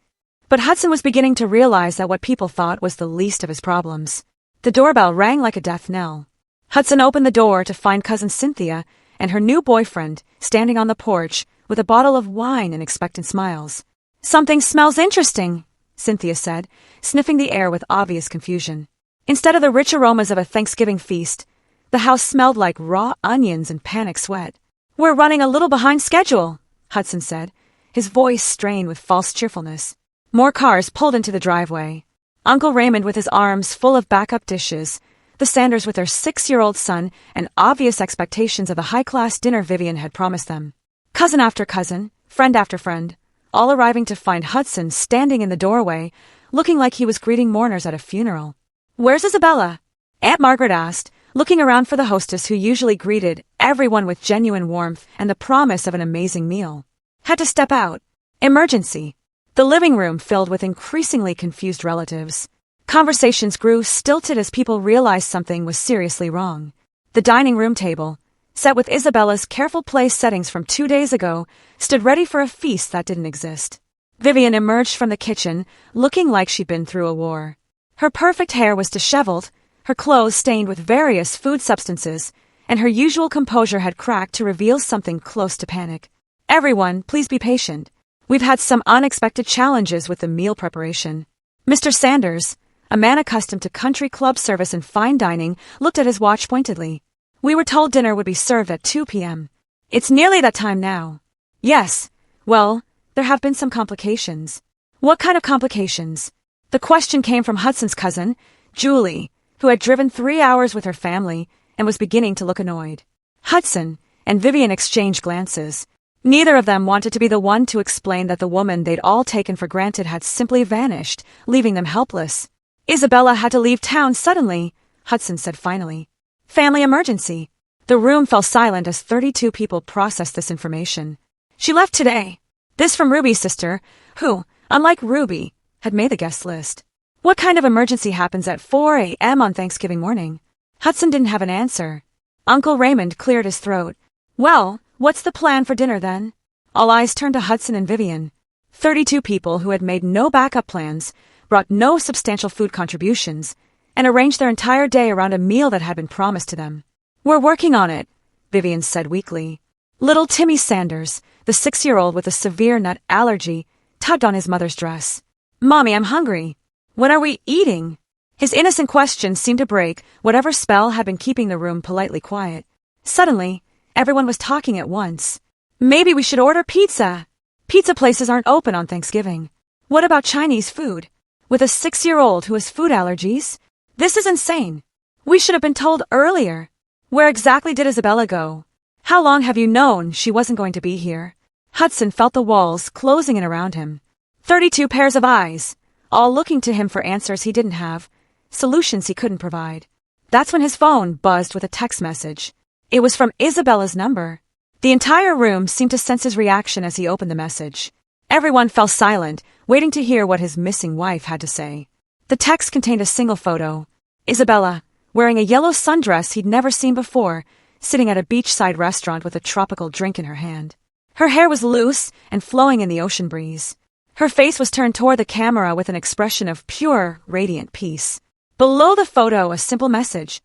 But Hudson was beginning to realize that what people thought was the least of his problems. The doorbell rang like a death knell. Hudson opened the door to find Cousin Cynthia and her new boyfriend standing on the porch with a bottle of wine and expectant smiles. "Something smells interesting," Cynthia said, sniffing the air with obvious confusion. Instead of the rich aromas of a Thanksgiving feast, the house smelled like raw onions and panic sweat. "We're running a little behind schedule," Hudson said, his voice strained with false cheerfulness. More cars pulled into the driveway. Uncle Raymond with his arms full of backup dishes, the Sanders with their 6-year-old son, and obvious expectations of the high-class dinner Vivian had promised them. Cousin after cousin, friend after friend, all arriving to find Hudson standing in the doorway, looking like he was greeting mourners at a funeral. "Where's Isabella?" Aunt Margaret asked, looking around for the hostess who usually greeted everyone with genuine warmth and the promise of an amazing meal. Had to step out. Emergency. The living room filled with increasingly confused relatives. Conversations grew stilted as people realized something was seriously wrong. The dining room table, set with Isabella's careful place settings from 2 days ago, stood ready for a feast that didn't exist. Vivian emerged from the kitchen, looking like she'd been through a war. Her perfect hair was disheveled, her clothes stained with various food substances, and her usual composure had cracked to reveal something close to panic. "Everyone, please be patient. We've had some unexpected challenges with the meal preparation." Mr. Sanders, a man accustomed to country club service and fine dining, looked at his watch pointedly. "We were told dinner would be served at 2 p.m. It's nearly that time now." "Yes. Well, there have been some complications." "What kind of complications?" The question came from Hudson's cousin, Julie, who had driven 3 hours with her family and was beginning to look annoyed. Hudson and Vivian exchanged glances. Neither of them wanted to be the one to explain that the woman they'd all taken for granted had simply vanished, leaving them helpless. "Isabella had to leave town suddenly," Hudson said finally. "Family emergency." The room fell silent as 32 people processed this information. "She left today." This from Ruby's sister, who, unlike Ruby, had made the guest list. What kind of emergency happens at 4 a.m. on Thanksgiving morning? Hudson didn't have an answer. Uncle Raymond cleared his throat. "Well, what's the plan for dinner then?" All eyes turned to Hudson and Vivian. 32 people who had made no backup plans, brought no substantial food contributions, and arranged their entire day around a meal that had been promised to them. "We're working on it," Vivian said weakly. Little Timmy Sanders, the 6-year-old with a severe nut allergy, tugged on his mother's dress. "Mommy, I'm hungry. When are we eating?" His innocent question seemed to break whatever spell had been keeping the room politely quiet. Suddenly, everyone was talking at once. "Maybe we should order pizza. Pizza places aren't open on Thanksgiving. What about Chinese food? With a 6-year-old who has food allergies? This is insane. We should have been told earlier." "Where exactly did Isabella go? How long have you known she wasn't going to be here?" Hudson felt the walls closing in around him. 32 pairs of eyes, all looking to him for answers he didn't have, solutions he couldn't provide. That's when his phone buzzed with a text message. It was from Isabella's number. The entire room seemed to sense his reaction as he opened the message. Everyone fell silent, waiting to hear what his missing wife had to say. The text contained a single photo. Isabella, wearing a yellow sundress he'd never seen before, sitting at a beachside restaurant with a tropical drink in her hand. Her hair was loose and flowing in the ocean breeze. Her face was turned toward the camera with an expression of pure, radiant peace. Below the photo, a simple message.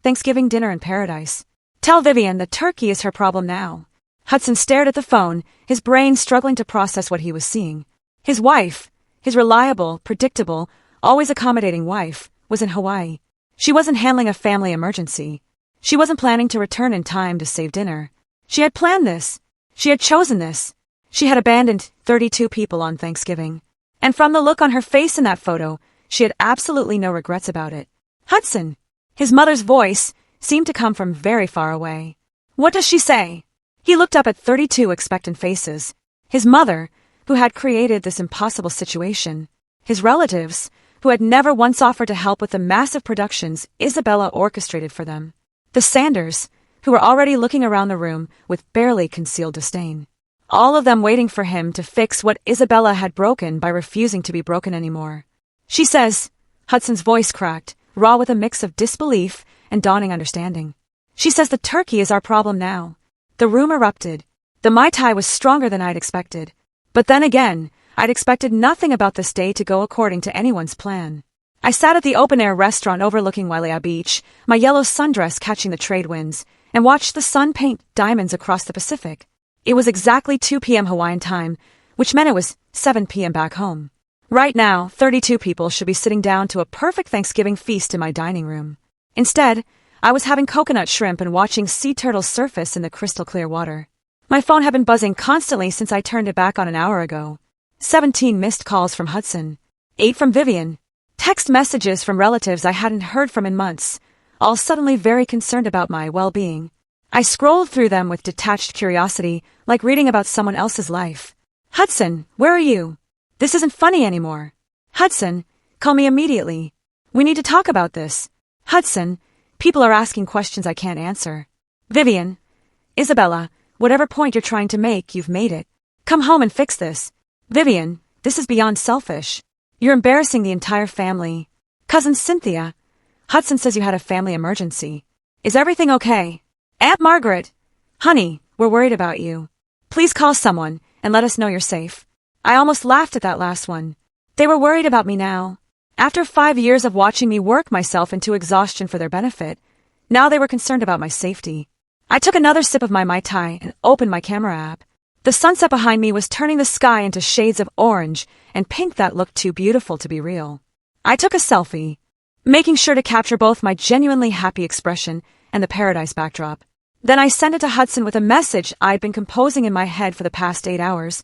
"Thanksgiving dinner in paradise. Tell Vivian the turkey is her problem now." Hudson stared at the phone, his brain struggling to process what he was seeing. His wife, his reliable, predictable, always accommodating wife, was in Hawaii. She wasn't handling a family emergency. She wasn't planning to return in time to save dinner. She had planned this. She had chosen this. She had abandoned 32 people on Thanksgiving. And from the look on her face in that photo, she had absolutely no regrets about it. "Hudson!" His mother's voice seemed to come from very far away. "What does she say?" He looked up at 32 expectant faces. His mother, who had created this impossible situation. His relatives, who had never once offered to help with the massive productions Isabella orchestrated for them. The Sanders, who were already looking around the room with barely concealed disdain. All of them waiting for him to fix what Isabella had broken by refusing to be broken anymore. "She says," Hudson's voice cracked, raw with a mix of disbelief and dawning understanding. "She says the turkey is our problem now." The room erupted. The Mai Tai was stronger than I'd expected. But then again, I'd expected nothing about this day to go according to anyone's plan. I sat at the open-air restaurant overlooking Wailea Beach, my yellow sundress catching the trade winds, and watched the sun paint diamonds across the Pacific. It was exactly 2 p.m. Hawaiian time, which meant it was 7 p.m. back home. Right now, 32 people should be sitting down to a perfect Thanksgiving feast in my dining room. Instead, I was having coconut shrimp and watching sea turtles surface in the crystal-clear water. My phone had been buzzing constantly since I turned it back on an hour ago. 17 missed calls from Hudson. 8 from Vivian. Text messages from relatives I hadn't heard from in months, all suddenly very concerned about my well-being. I scrolled through them with detached curiosity, like reading about someone else's life. "Hudson, where are you? This isn't funny anymore." "Hudson, call me immediately. We need to talk about this." "Hudson, People are asking questions I can't answer. Vivian. Isabella, whatever point you're trying to make, you've made it. Come home and fix this. Vivian, this is beyond selfish. You're embarrassing the entire family. Cousin Cynthia. Hudson says you had a family emergency. Is everything okay? Aunt Margaret. Honey, we're worried about you. Please call someone and let us know you're safe. I almost laughed at that last one. They were worried about me now. After 5 years of watching me work myself into exhaustion for their benefit, now they were concerned about my safety. I took another sip of my Mai Tai and opened my camera app. The sunset behind me was turning the sky into shades of orange and pink that looked too beautiful to be real. I took a selfie, making sure to capture both my genuinely happy expression and the paradise backdrop. Then I sent it to Hudson with a message I'd been composing in my head for the past 8 hours.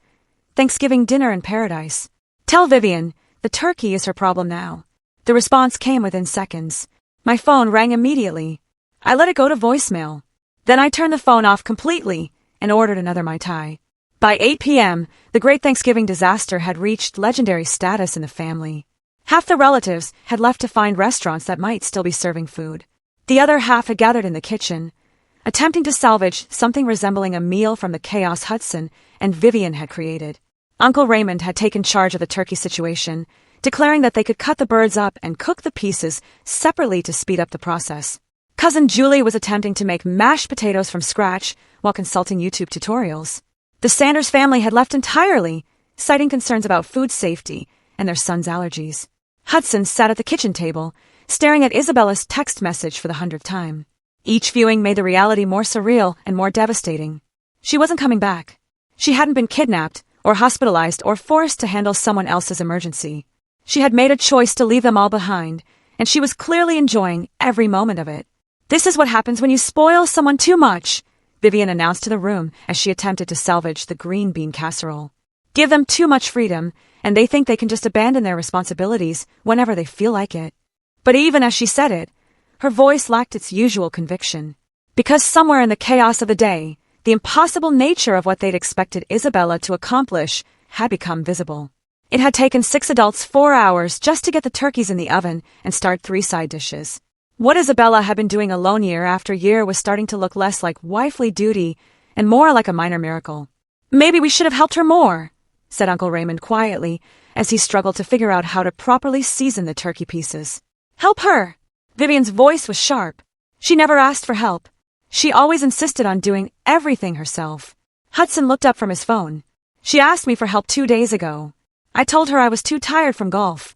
Thanksgiving dinner in paradise. Tell Vivian, the turkey is her problem now. The response came within seconds. My phone rang immediately. I let it go to voicemail. Then I turned the phone off completely and ordered another Mai Tai. By 8 p.m., the Great Thanksgiving disaster had reached legendary status in the family. Half the relatives had left to find restaurants that might still be serving food. The other half had gathered in the kitchen, attempting to salvage something resembling a meal from the chaos Hudson and Vivian had created. Uncle Raymond had taken charge of the turkey situation, declaring that they could cut the birds up and cook the pieces separately to speed up the process. Cousin Julie was attempting to make mashed potatoes from scratch while consulting YouTube tutorials. The Sanders family had left entirely, citing concerns about food safety and their son's allergies. Hudson sat at the kitchen table, staring at Isabella's text message for the 100th time. Each viewing made the reality more surreal and more devastating. She wasn't coming back. She hadn't been kidnapped or hospitalized or forced to handle someone else's emergency. She had made a choice to leave them all behind, and she was clearly enjoying every moment of it. This is what happens when you spoil someone too much, Vivian announced to the room as she attempted to salvage the green bean casserole. Give them too much freedom, and they think they can just abandon their responsibilities whenever they feel like it. But even as she said it, her voice lacked its usual conviction. Because somewhere in the chaos of the day, the impossible nature of what they'd expected Isabella to accomplish had become visible. It had taken 6 adults 4 hours just to get the turkeys in the oven and start 3 side dishes. What Isabella had been doing alone year after year was starting to look less like wifely duty and more like a minor miracle. Maybe we should have helped her more, said Uncle Raymond quietly as he struggled to figure out how to properly season the turkey pieces. Help her! Vivian's voice was sharp. She never asked for help. She always insisted on doing everything herself. Hudson looked up from his phone. She asked me for help 2 days ago. I told her I was too tired from golf.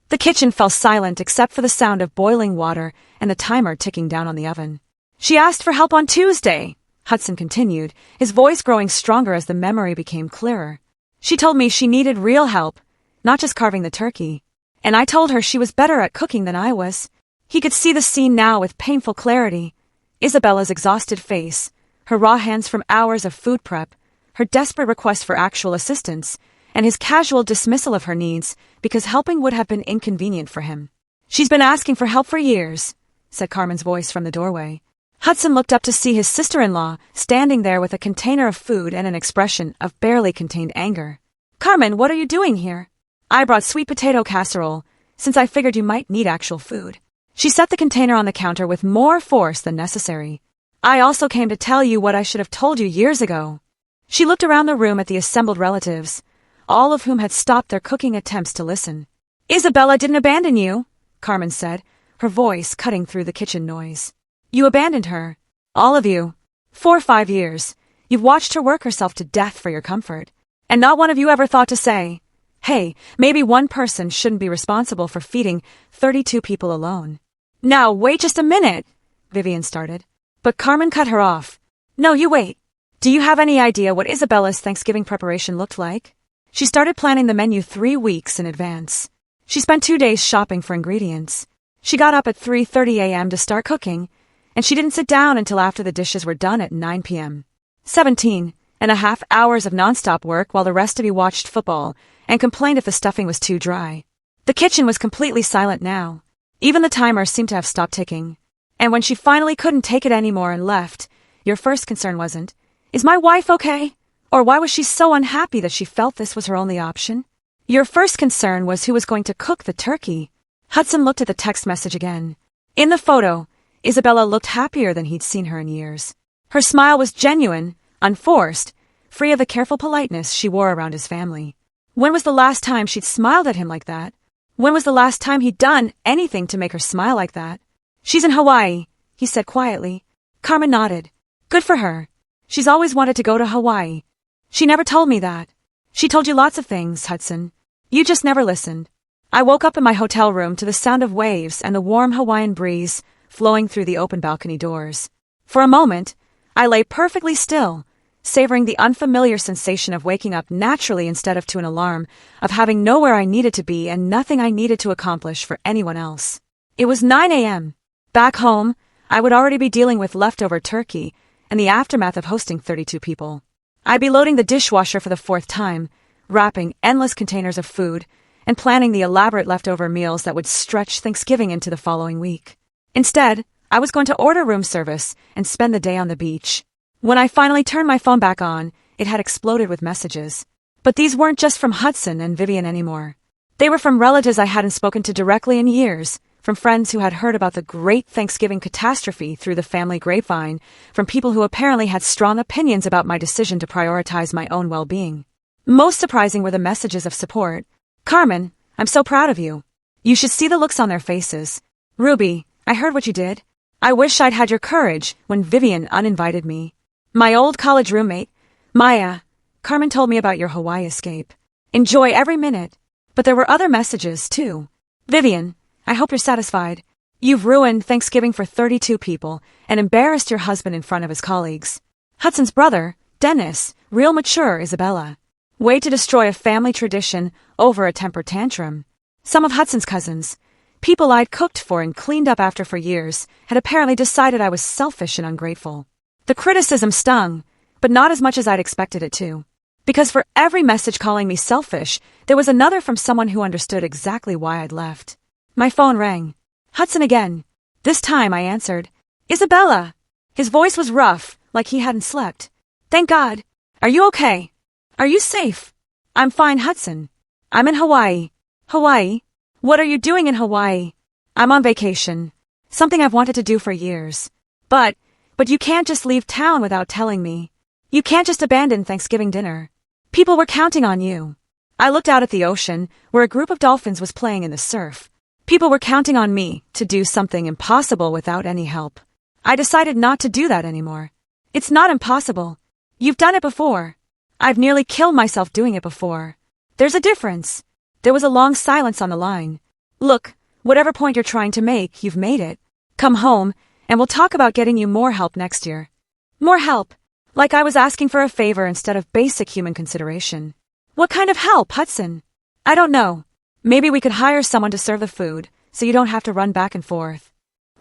The kitchen fell silent except for the sound of boiling water and the timer ticking down on the oven. She asked for help on Tuesday, Hudson continued, his voice growing stronger as the memory became clearer. She told me she needed real help, not just carving the turkey. And I told her she was better at cooking than I was. He could see the scene now with painful clarity. Isabella's exhausted face, her raw hands from hours of food prep, her desperate request for actual assistance, and his casual dismissal of her needs because helping would have been inconvenient for him. She's been asking for help for years, said Carmen's voice from the doorway. Hudson looked up to see his sister-in-law standing there with a container of food and an expression of barely contained anger. Carmen, what are you doing here? I brought sweet potato casserole, since I figured you might need actual food. She set the container on the counter with more force than necessary. I also came to tell you what I should have told you years ago. She looked around the room at the assembled relatives, all of whom had stopped their cooking attempts to listen. Isabella didn't abandon you, Carmen said, her voice cutting through the kitchen noise. You abandoned her. All of you. 4 or 5 years. You've watched her work herself to death for your comfort. And not one of you ever thought to say, hey, maybe one person shouldn't be responsible for feeding 32 people alone. Now, wait just a minute, Vivian started. But Carmen cut her off. No, you wait. Do you have any idea what Isabella's Thanksgiving preparation looked like? She started planning the menu 3 weeks in advance. She spent 2 days shopping for ingredients. She got up at 3:30 a.m. to start cooking, and she didn't sit down until after the dishes were done at 9 p.m. 17.5 hours of nonstop work while the rest of you watched football and complained if the stuffing was too dry. The kitchen was completely silent now. Even the timer seemed to have stopped ticking. And when she finally couldn't take it anymore and left, your first concern wasn't, is my wife okay? Or why was she so unhappy that she felt this was her only option? Your first concern was who was going to cook the turkey. Hudson looked at the text message again. In the photo, Isabella looked happier than he'd seen her in years. Her smile was genuine, unforced, free of the careful politeness she wore around his family. When was the last time she'd smiled at him like that? When was the last time he'd done anything to make her smile like that? She's in Hawaii, he said quietly. Carmen nodded. Good for her. She's always wanted to go to Hawaii. She never told me that. She told you lots of things, Hudson. You just never listened. I woke up in my hotel room to the sound of waves and the warm Hawaiian breeze flowing through the open balcony doors. For a moment, I lay perfectly still, savoring the unfamiliar sensation of waking up naturally instead of to an alarm, of having nowhere I needed to be and nothing I needed to accomplish for anyone else. It was 9 a.m. Back home, I would already be dealing with leftover turkey and the aftermath of hosting 32 people. I'd be loading the dishwasher for the 4th time, wrapping endless containers of food, and planning the elaborate leftover meals that would stretch Thanksgiving into the following week. Instead, I was going to order room service and spend the day on the beach. When I finally turned my phone back on, it had exploded with messages. But these weren't just from Hudson and Vivian anymore. They were from relatives I hadn't spoken to directly in years, from friends who had heard about the great Thanksgiving catastrophe through the family grapevine, from people who apparently had strong opinions about my decision to prioritize my own well-being. Most surprising were the messages of support. Carmen, I'm so proud of you. You should see the looks on their faces. Ruby, I heard what you did. I wish I'd had your courage when Vivian uninvited me. My old college roommate, Maya, Carmen told me about your Hawaii escape. Enjoy every minute. But there were other messages, too. Vivian, I hope you're satisfied. You've ruined Thanksgiving for 32 people and embarrassed your husband in front of his colleagues. Hudson's brother, Dennis, real mature Isabella. Way to destroy a family tradition over a temper tantrum. Some of Hudson's cousins, people I'd cooked for and cleaned up after for years, had apparently decided I was selfish and ungrateful. The criticism stung, but not as much as I'd expected it to. Because for every message calling me selfish, there was another from someone who understood exactly why I'd left. My phone rang. Hudson again. This time I answered. Isabella! His voice was rough, like he hadn't slept. Thank God. Are you okay? Are you safe? I'm fine, Hudson. I'm in Hawaii. Hawaii? What are you doing in Hawaii? I'm on vacation. Something I've wanted to do for years. But you can't just leave town without telling me. You can't just abandon Thanksgiving dinner. People were counting on you. I looked out at the ocean, where a group of dolphins was playing in the surf. People were counting on me to do something impossible without any help. I decided not to do that anymore. It's not impossible. You've done it before. I've nearly killed myself doing it before. There's a difference. There was a long silence on the line. Look, whatever point you're trying to make, you've made it. Come home, and we'll talk about getting you more help next year. More help? Like I was asking for a favor instead of basic human consideration. What kind of help, Hudson? I don't know. Maybe we could hire someone to serve the food, so you don't have to run back and forth.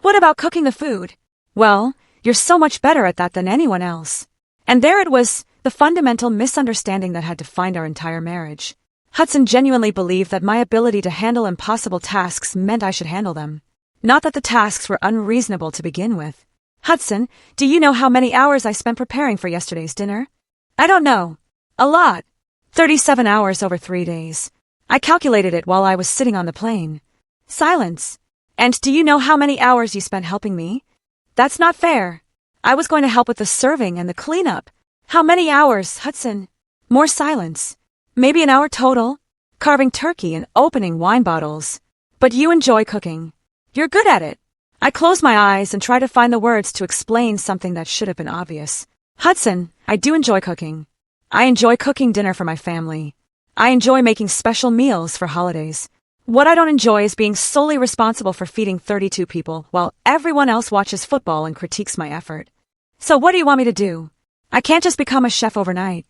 What about cooking the food? Well, you're so much better at that than anyone else. And there it was, the fundamental misunderstanding that had defined our entire marriage. Hudson genuinely believed that my ability to handle impossible tasks meant I should handle them. Not that the tasks were unreasonable to begin with. Hudson, do you know how many hours I spent preparing for yesterday's dinner? I don't know. A lot. 37 hours over 3 days. I calculated it while I was sitting on the plane. Silence. And do you know how many hours you spent helping me? That's not fair. I was going to help with the serving and the cleanup. How many hours, Hudson? More silence. Maybe an hour total? Carving turkey and opening wine bottles. But you enjoy cooking. You're good at it. I closed my eyes and tried to find the words to explain something that should have been obvious. Hudson, I do enjoy cooking. I enjoy cooking dinner for my family. I enjoy making special meals for holidays. What I don't enjoy is being solely responsible for feeding 32 people while everyone else watches football and critiques my effort. So what do you want me to do? I can't just become a chef overnight.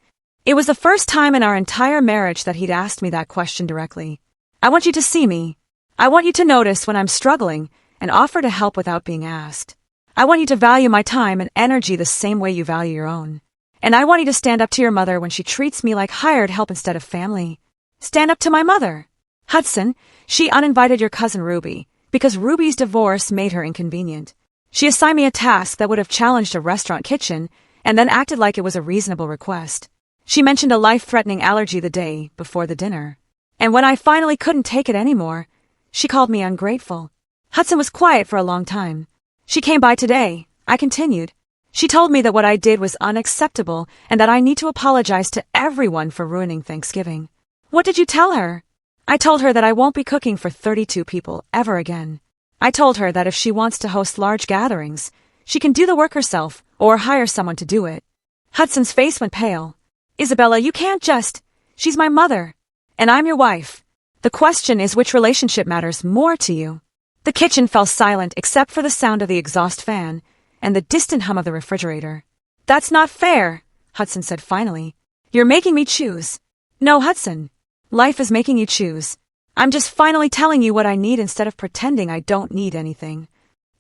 It was the first time in our entire marriage that he'd asked me that question directly. I want you to see me. I want you to notice when I'm struggling and offer to help without being asked. I want you to value my time and energy the same way you value your own. And I want you to stand up to your mother when she treats me like hired help instead of family. Stand up to my mother. Hudson, she uninvited your cousin Ruby because Ruby's divorce made her inconvenient. She assigned me a task that would have challenged a restaurant kitchen and then acted like it was a reasonable request. She mentioned a life-threatening allergy the day before the dinner. And when I finally couldn't take it anymore, she called me ungrateful. Hudson was quiet for a long time. She came by today, I continued. She told me that what I did was unacceptable and that I need to apologize to everyone for ruining Thanksgiving. What did you tell her? I told her that I won't be cooking for 32 people ever again. I told her that if she wants to host large gatherings, she can do the work herself or hire someone to do it. Hudson's face went pale. Isabella, you can't just... She's my mother. And I'm your wife. The question is which relationship matters more to you. The kitchen fell silent except for the sound of the exhaust fan and the distant hum of the refrigerator. That's not fair, Hudson said finally. You're making me choose. No, Hudson. Life is making you choose. I'm just finally telling you what I need instead of pretending I don't need anything.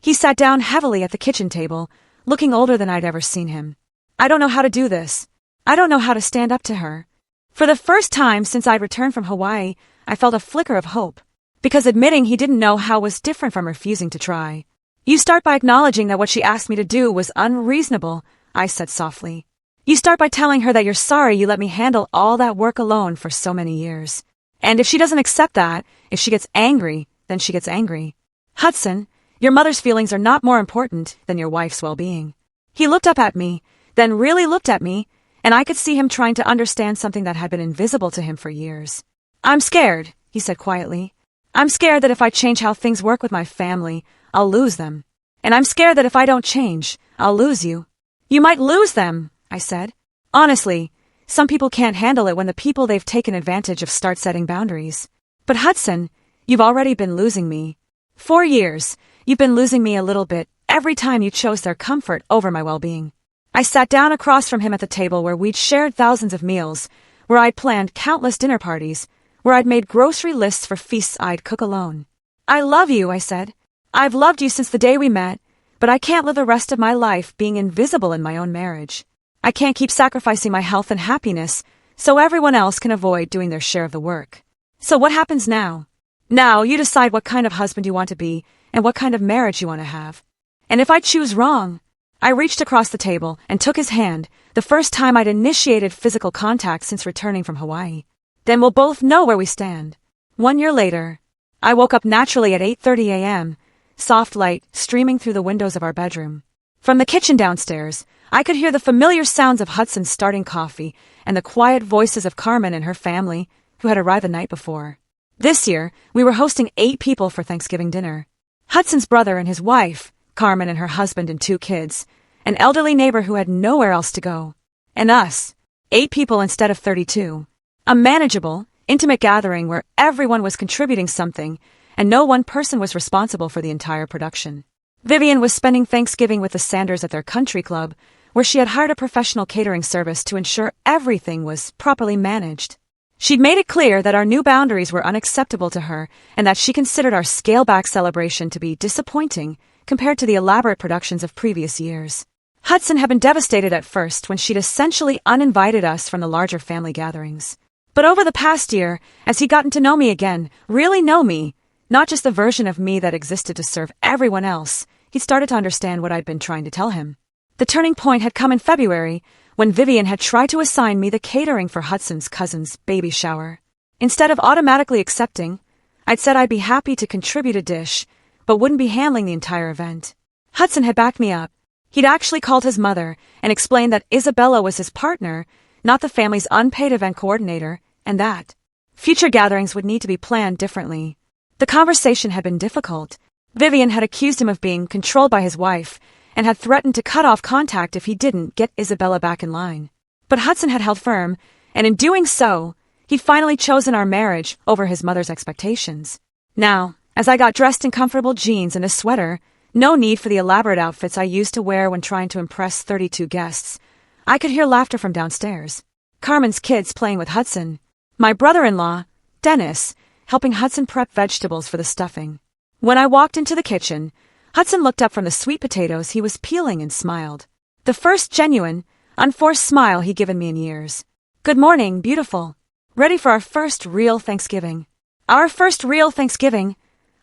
He sat down heavily at the kitchen table, looking older than I'd ever seen him. I don't know how to do this. I don't know how to stand up to her. For the first time since I'd returned from Hawaii, I felt a flicker of hope, because admitting he didn't know how was different from refusing to try. You start by acknowledging that what she asked me to do was unreasonable, I said softly. You start by telling her that you're sorry you let me handle all that work alone for so many years. And if she doesn't accept that, if she gets angry, then she gets angry. Hudson, your mother's feelings are not more important than your wife's well-being. He looked up at me, then really looked at me, and I could see him trying to understand something that had been invisible to him for years. I'm scared, he said quietly. I'm scared that if I change how things work with my family, I'll lose them. And I'm scared that if I don't change, I'll lose you. You might lose them, I said. Honestly, some people can't handle it when the people they've taken advantage of start setting boundaries. But Hudson, you've already been losing me. 4 years, you've been losing me a little bit every time you chose their comfort over my well-being. I sat down across from him at the table where we'd shared thousands of meals, where I'd planned countless dinner parties, where I'd made grocery lists for feasts I'd cook alone. I love you, I said. I've loved you since the day we met, but I can't live the rest of my life being invisible in my own marriage. I can't keep sacrificing my health and happiness so everyone else can avoid doing their share of the work. So what happens now? Now you decide what kind of husband you want to be and what kind of marriage you want to have. And if I choose wrong... I reached across the table and took his hand, the first time I'd initiated physical contact since returning from Hawaii. Then we'll both know where we stand. 1 year later, I woke up naturally at 8:30 a.m., soft light streaming through the windows of our bedroom. From the kitchen downstairs, I could hear the familiar sounds of Hudson starting coffee and the quiet voices of Carmen and her family, who had arrived the night before. This year, we were hosting 8 people for Thanksgiving dinner. Hudson's brother and his wife, Carmen and her husband and 2 kids, an elderly neighbor who had nowhere else to go, and us, 8 people instead of 32. A manageable, intimate gathering where everyone was contributing something and no one person was responsible for the entire production. Vivian was spending Thanksgiving with the Sanders at their country club, where she had hired a professional catering service to ensure everything was properly managed. She'd made it clear that our new boundaries were unacceptable to her and that she considered our scale-back celebration to be disappointing compared to the elaborate productions of previous years. Hudson had been devastated at first when she'd essentially uninvited us from the larger family gatherings. But over the past year, as he'd gotten to know me again, really know me, not just the version of me that existed to serve everyone else, he started to understand what I'd been trying to tell him. The turning point had come in February, when Vivian had tried to assign me the catering for Hudson's cousin's baby shower. Instead of automatically accepting, I'd said I'd be happy to contribute a dish, but wouldn't be handling the entire event. Hudson had backed me up. He'd actually called his mother and explained that Isabella was his partner, not the family's unpaid event coordinator, and that future gatherings would need to be planned differently. The conversation had been difficult. Vivian had accused him of being controlled by his wife and had threatened to cut off contact if he didn't get Isabella back in line. But Hudson had held firm, and in doing so, he'd finally chosen our marriage over his mother's expectations. Now, as I got dressed in comfortable jeans and a sweater, no need for the elaborate outfits I used to wear when trying to impress 32 guests, I could hear laughter from downstairs. Carmen's kids playing with Hudson. My brother-in-law, Dennis, helping Hudson prep vegetables for the stuffing. When I walked into the kitchen, Hudson looked up from the sweet potatoes he was peeling and smiled. The first genuine, unforced smile he'd given me in years. Good morning, beautiful. Ready for our first real Thanksgiving. Our first real Thanksgiving,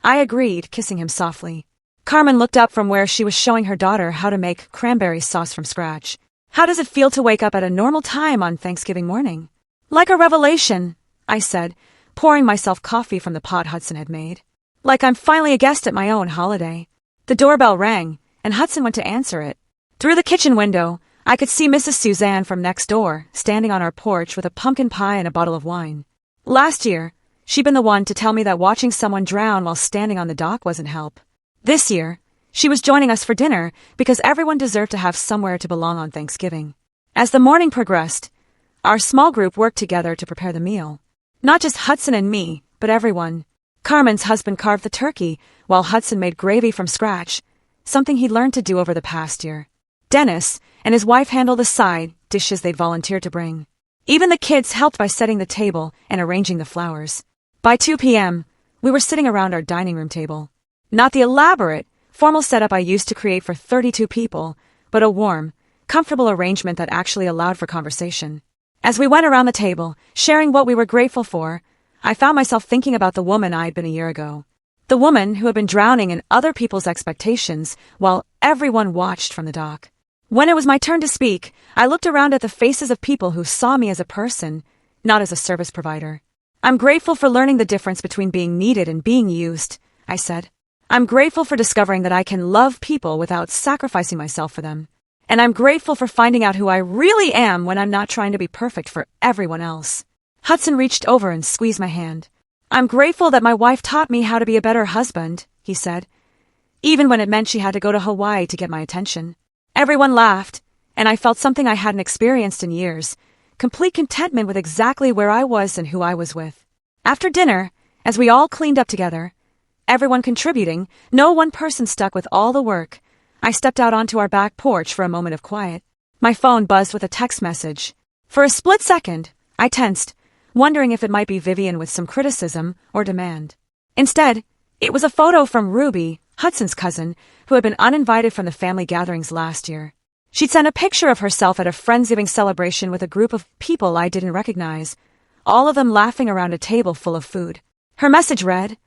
I agreed, kissing him softly. Carmen looked up from where she was showing her daughter how to make cranberry sauce from scratch. How does it feel to wake up at a normal time on Thanksgiving morning? Like a revelation, I said, pouring myself coffee from the pot Hudson had made. Like I'm finally a guest at my own holiday. The doorbell rang, and Hudson went to answer it. Through the kitchen window, I could see Mrs. Suzanne from next door, standing on our porch with a pumpkin pie and a bottle of wine. Last year, she'd been the one to tell me that watching someone drown while standing on the dock wasn't help. This year, she was joining us for dinner because everyone deserved to have somewhere to belong on Thanksgiving. As the morning progressed, our small group worked together to prepare the meal. Not just Hudson and me, but everyone. Carmen's husband carved the turkey, while Hudson made gravy from scratch, something he'd learned to do over the past year. Dennis and his wife handled the side dishes they'd volunteered to bring. Even the kids helped by setting the table and arranging the flowers. By 2 p.m., we were sitting around our dining room table. Not the elaborate, formal setup I used to create for 32 people, but a warm, comfortable arrangement that actually allowed for conversation. As we went around the table, sharing what we were grateful for, I found myself thinking about the woman I'd been a year ago. The woman who had been drowning in other people's expectations while everyone watched from the dock. When it was my turn to speak, I looked around at the faces of people who saw me as a person, not as a service provider. I'm grateful for learning the difference between being needed and being used, I said. I'm grateful for discovering that I can love people without sacrificing myself for them. And I'm grateful for finding out who I really am when I'm not trying to be perfect for everyone else. Hudson reached over and squeezed my hand. I'm grateful that my wife taught me how to be a better husband, he said, even when it meant she had to go to Hawaii to get my attention. Everyone laughed, and I felt something I hadn't experienced in years, complete contentment with exactly where I was and who I was with. After dinner, as we all cleaned up together, everyone contributing, no one person stuck with all the work, I stepped out onto our back porch for a moment of quiet. My phone buzzed with a text message. For a split second, I tensed, wondering if it might be Vivian with some criticism or demand. Instead, it was a photo from Ruby, Hudson's cousin, who had been uninvited from the family gatherings last year. She'd sent a picture of herself at a Friendsgiving celebration with a group of people I didn't recognize, all of them laughing around a table full of food. Her message read,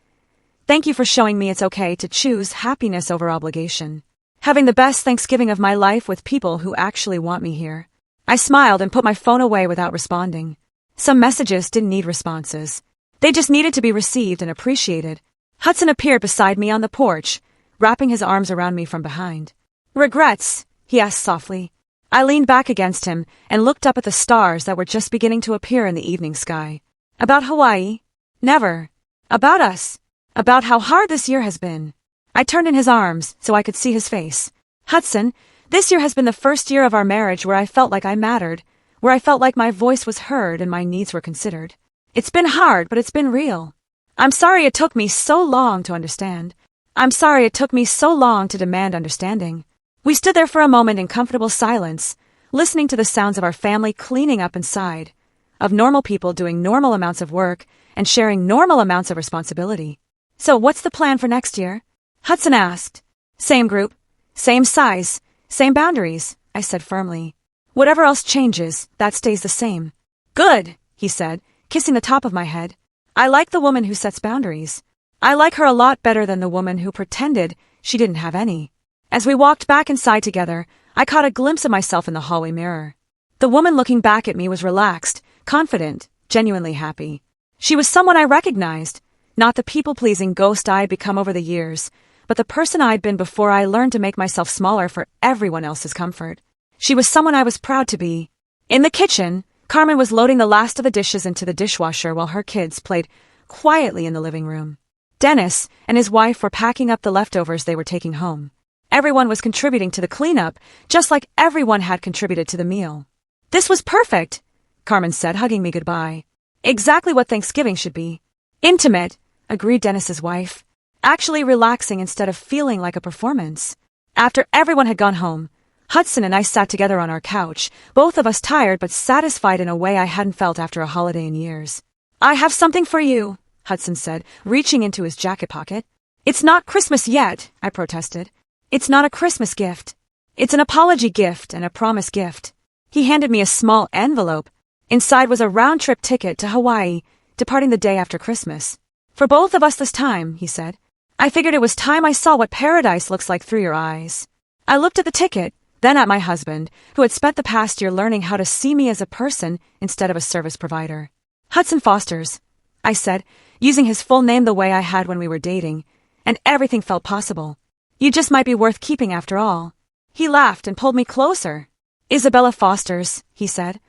"Thank you for showing me it's okay to choose happiness over obligation. Having the best Thanksgiving of my life with people who actually want me here." I smiled and put my phone away without responding. Some messages didn't need responses. They just needed to be received and appreciated. Hudson appeared beside me on the porch, wrapping his arms around me from behind. "Regrets?" he asked softly. I leaned back against him and looked up at the stars that were just beginning to appear in the evening sky. "About Hawaii? Never. About us. About how hard this year has been." I turned in his arms so I could see his face. "Hudson, this year has been the first year of our marriage where I felt like I mattered, where I felt like my voice was heard and my needs were considered. It's been hard, but it's been real. I'm sorry it took me so long to understand. I'm sorry it took me so long to demand understanding." We stood there for a moment in comfortable silence, listening to the sounds of our family cleaning up inside, of normal people doing normal amounts of work and sharing normal amounts of responsibility. "So what's the plan for next year?" Hudson asked. "Same group, same size, same boundaries," I said firmly. "Whatever else changes, that stays the same." "Good," he said, kissing the top of my head. "I like the woman who sets boundaries. I like her a lot better than the woman who pretended she didn't have any." As we walked back inside together, I caught a glimpse of myself in the hallway mirror. The woman looking back at me was relaxed, confident, genuinely happy. She was someone I recognized, not the people-pleasing ghost I'd become over the years, but the person I'd been before I learned to make myself smaller for everyone else's comfort. She was someone I was proud to be. In the kitchen, Carmen was loading the last of the dishes into the dishwasher while her kids played quietly in the living room. Dennis and his wife were packing up the leftovers they were taking home. Everyone was contributing to the cleanup, just like everyone had contributed to the meal. "This was perfect," Carmen said, hugging me goodbye. "Exactly what Thanksgiving should be." "Intimate," agreed Dennis's wife. "Actually relaxing instead of feeling like a performance." After everyone had gone home, Hudson and I sat together on our couch, both of us tired but satisfied in a way I hadn't felt after a holiday in years. "I have something for you," Hudson said, reaching into his jacket pocket. "It's not Christmas yet," I protested. "It's not a Christmas gift. It's an apology gift and a promise gift." He handed me a small envelope. Inside was a round-trip ticket to Hawaii, departing the day after Christmas. "For both of us this time," he said. "I figured it was time I saw what paradise looks like through your eyes." I looked at the ticket, then at my husband, who had spent the past year learning how to see me as a person instead of a service provider. "Hudson Foster's," I said, using his full name the way I had when we were dating, and everything felt possible. You just might be worth keeping after all. He laughed and pulled me closer. Isabella Foster's, he said.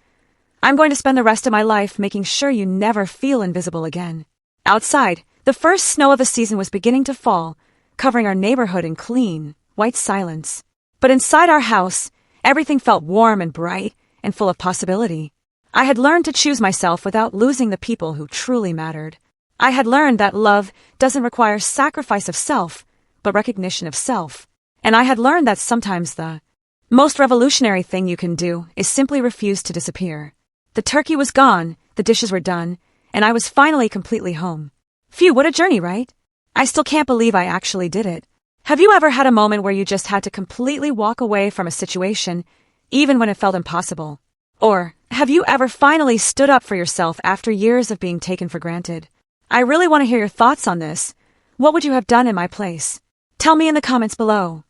I'm going to spend the rest of my life making sure you never feel invisible again. Outside, the first snow of the season was beginning to fall, covering our neighborhood in clean, white silence. But inside our house, everything felt warm and bright and full of possibility. I had learned to choose myself without losing the people who truly mattered. I had learned that love doesn't require sacrifice of self, but recognition of self. And I had learned that sometimes the most revolutionary thing you can do is simply refuse to disappear. The turkey was gone, the dishes were done, and I was finally completely home. Phew, what a journey, right? I still can't believe I actually did it. Have you ever had a moment where you just had to completely walk away from a situation, even when it felt impossible? Or, have you ever finally stood up for yourself after years of being taken for granted? I really want to hear your thoughts on this. What would you have done in my place? Tell me in the comments below.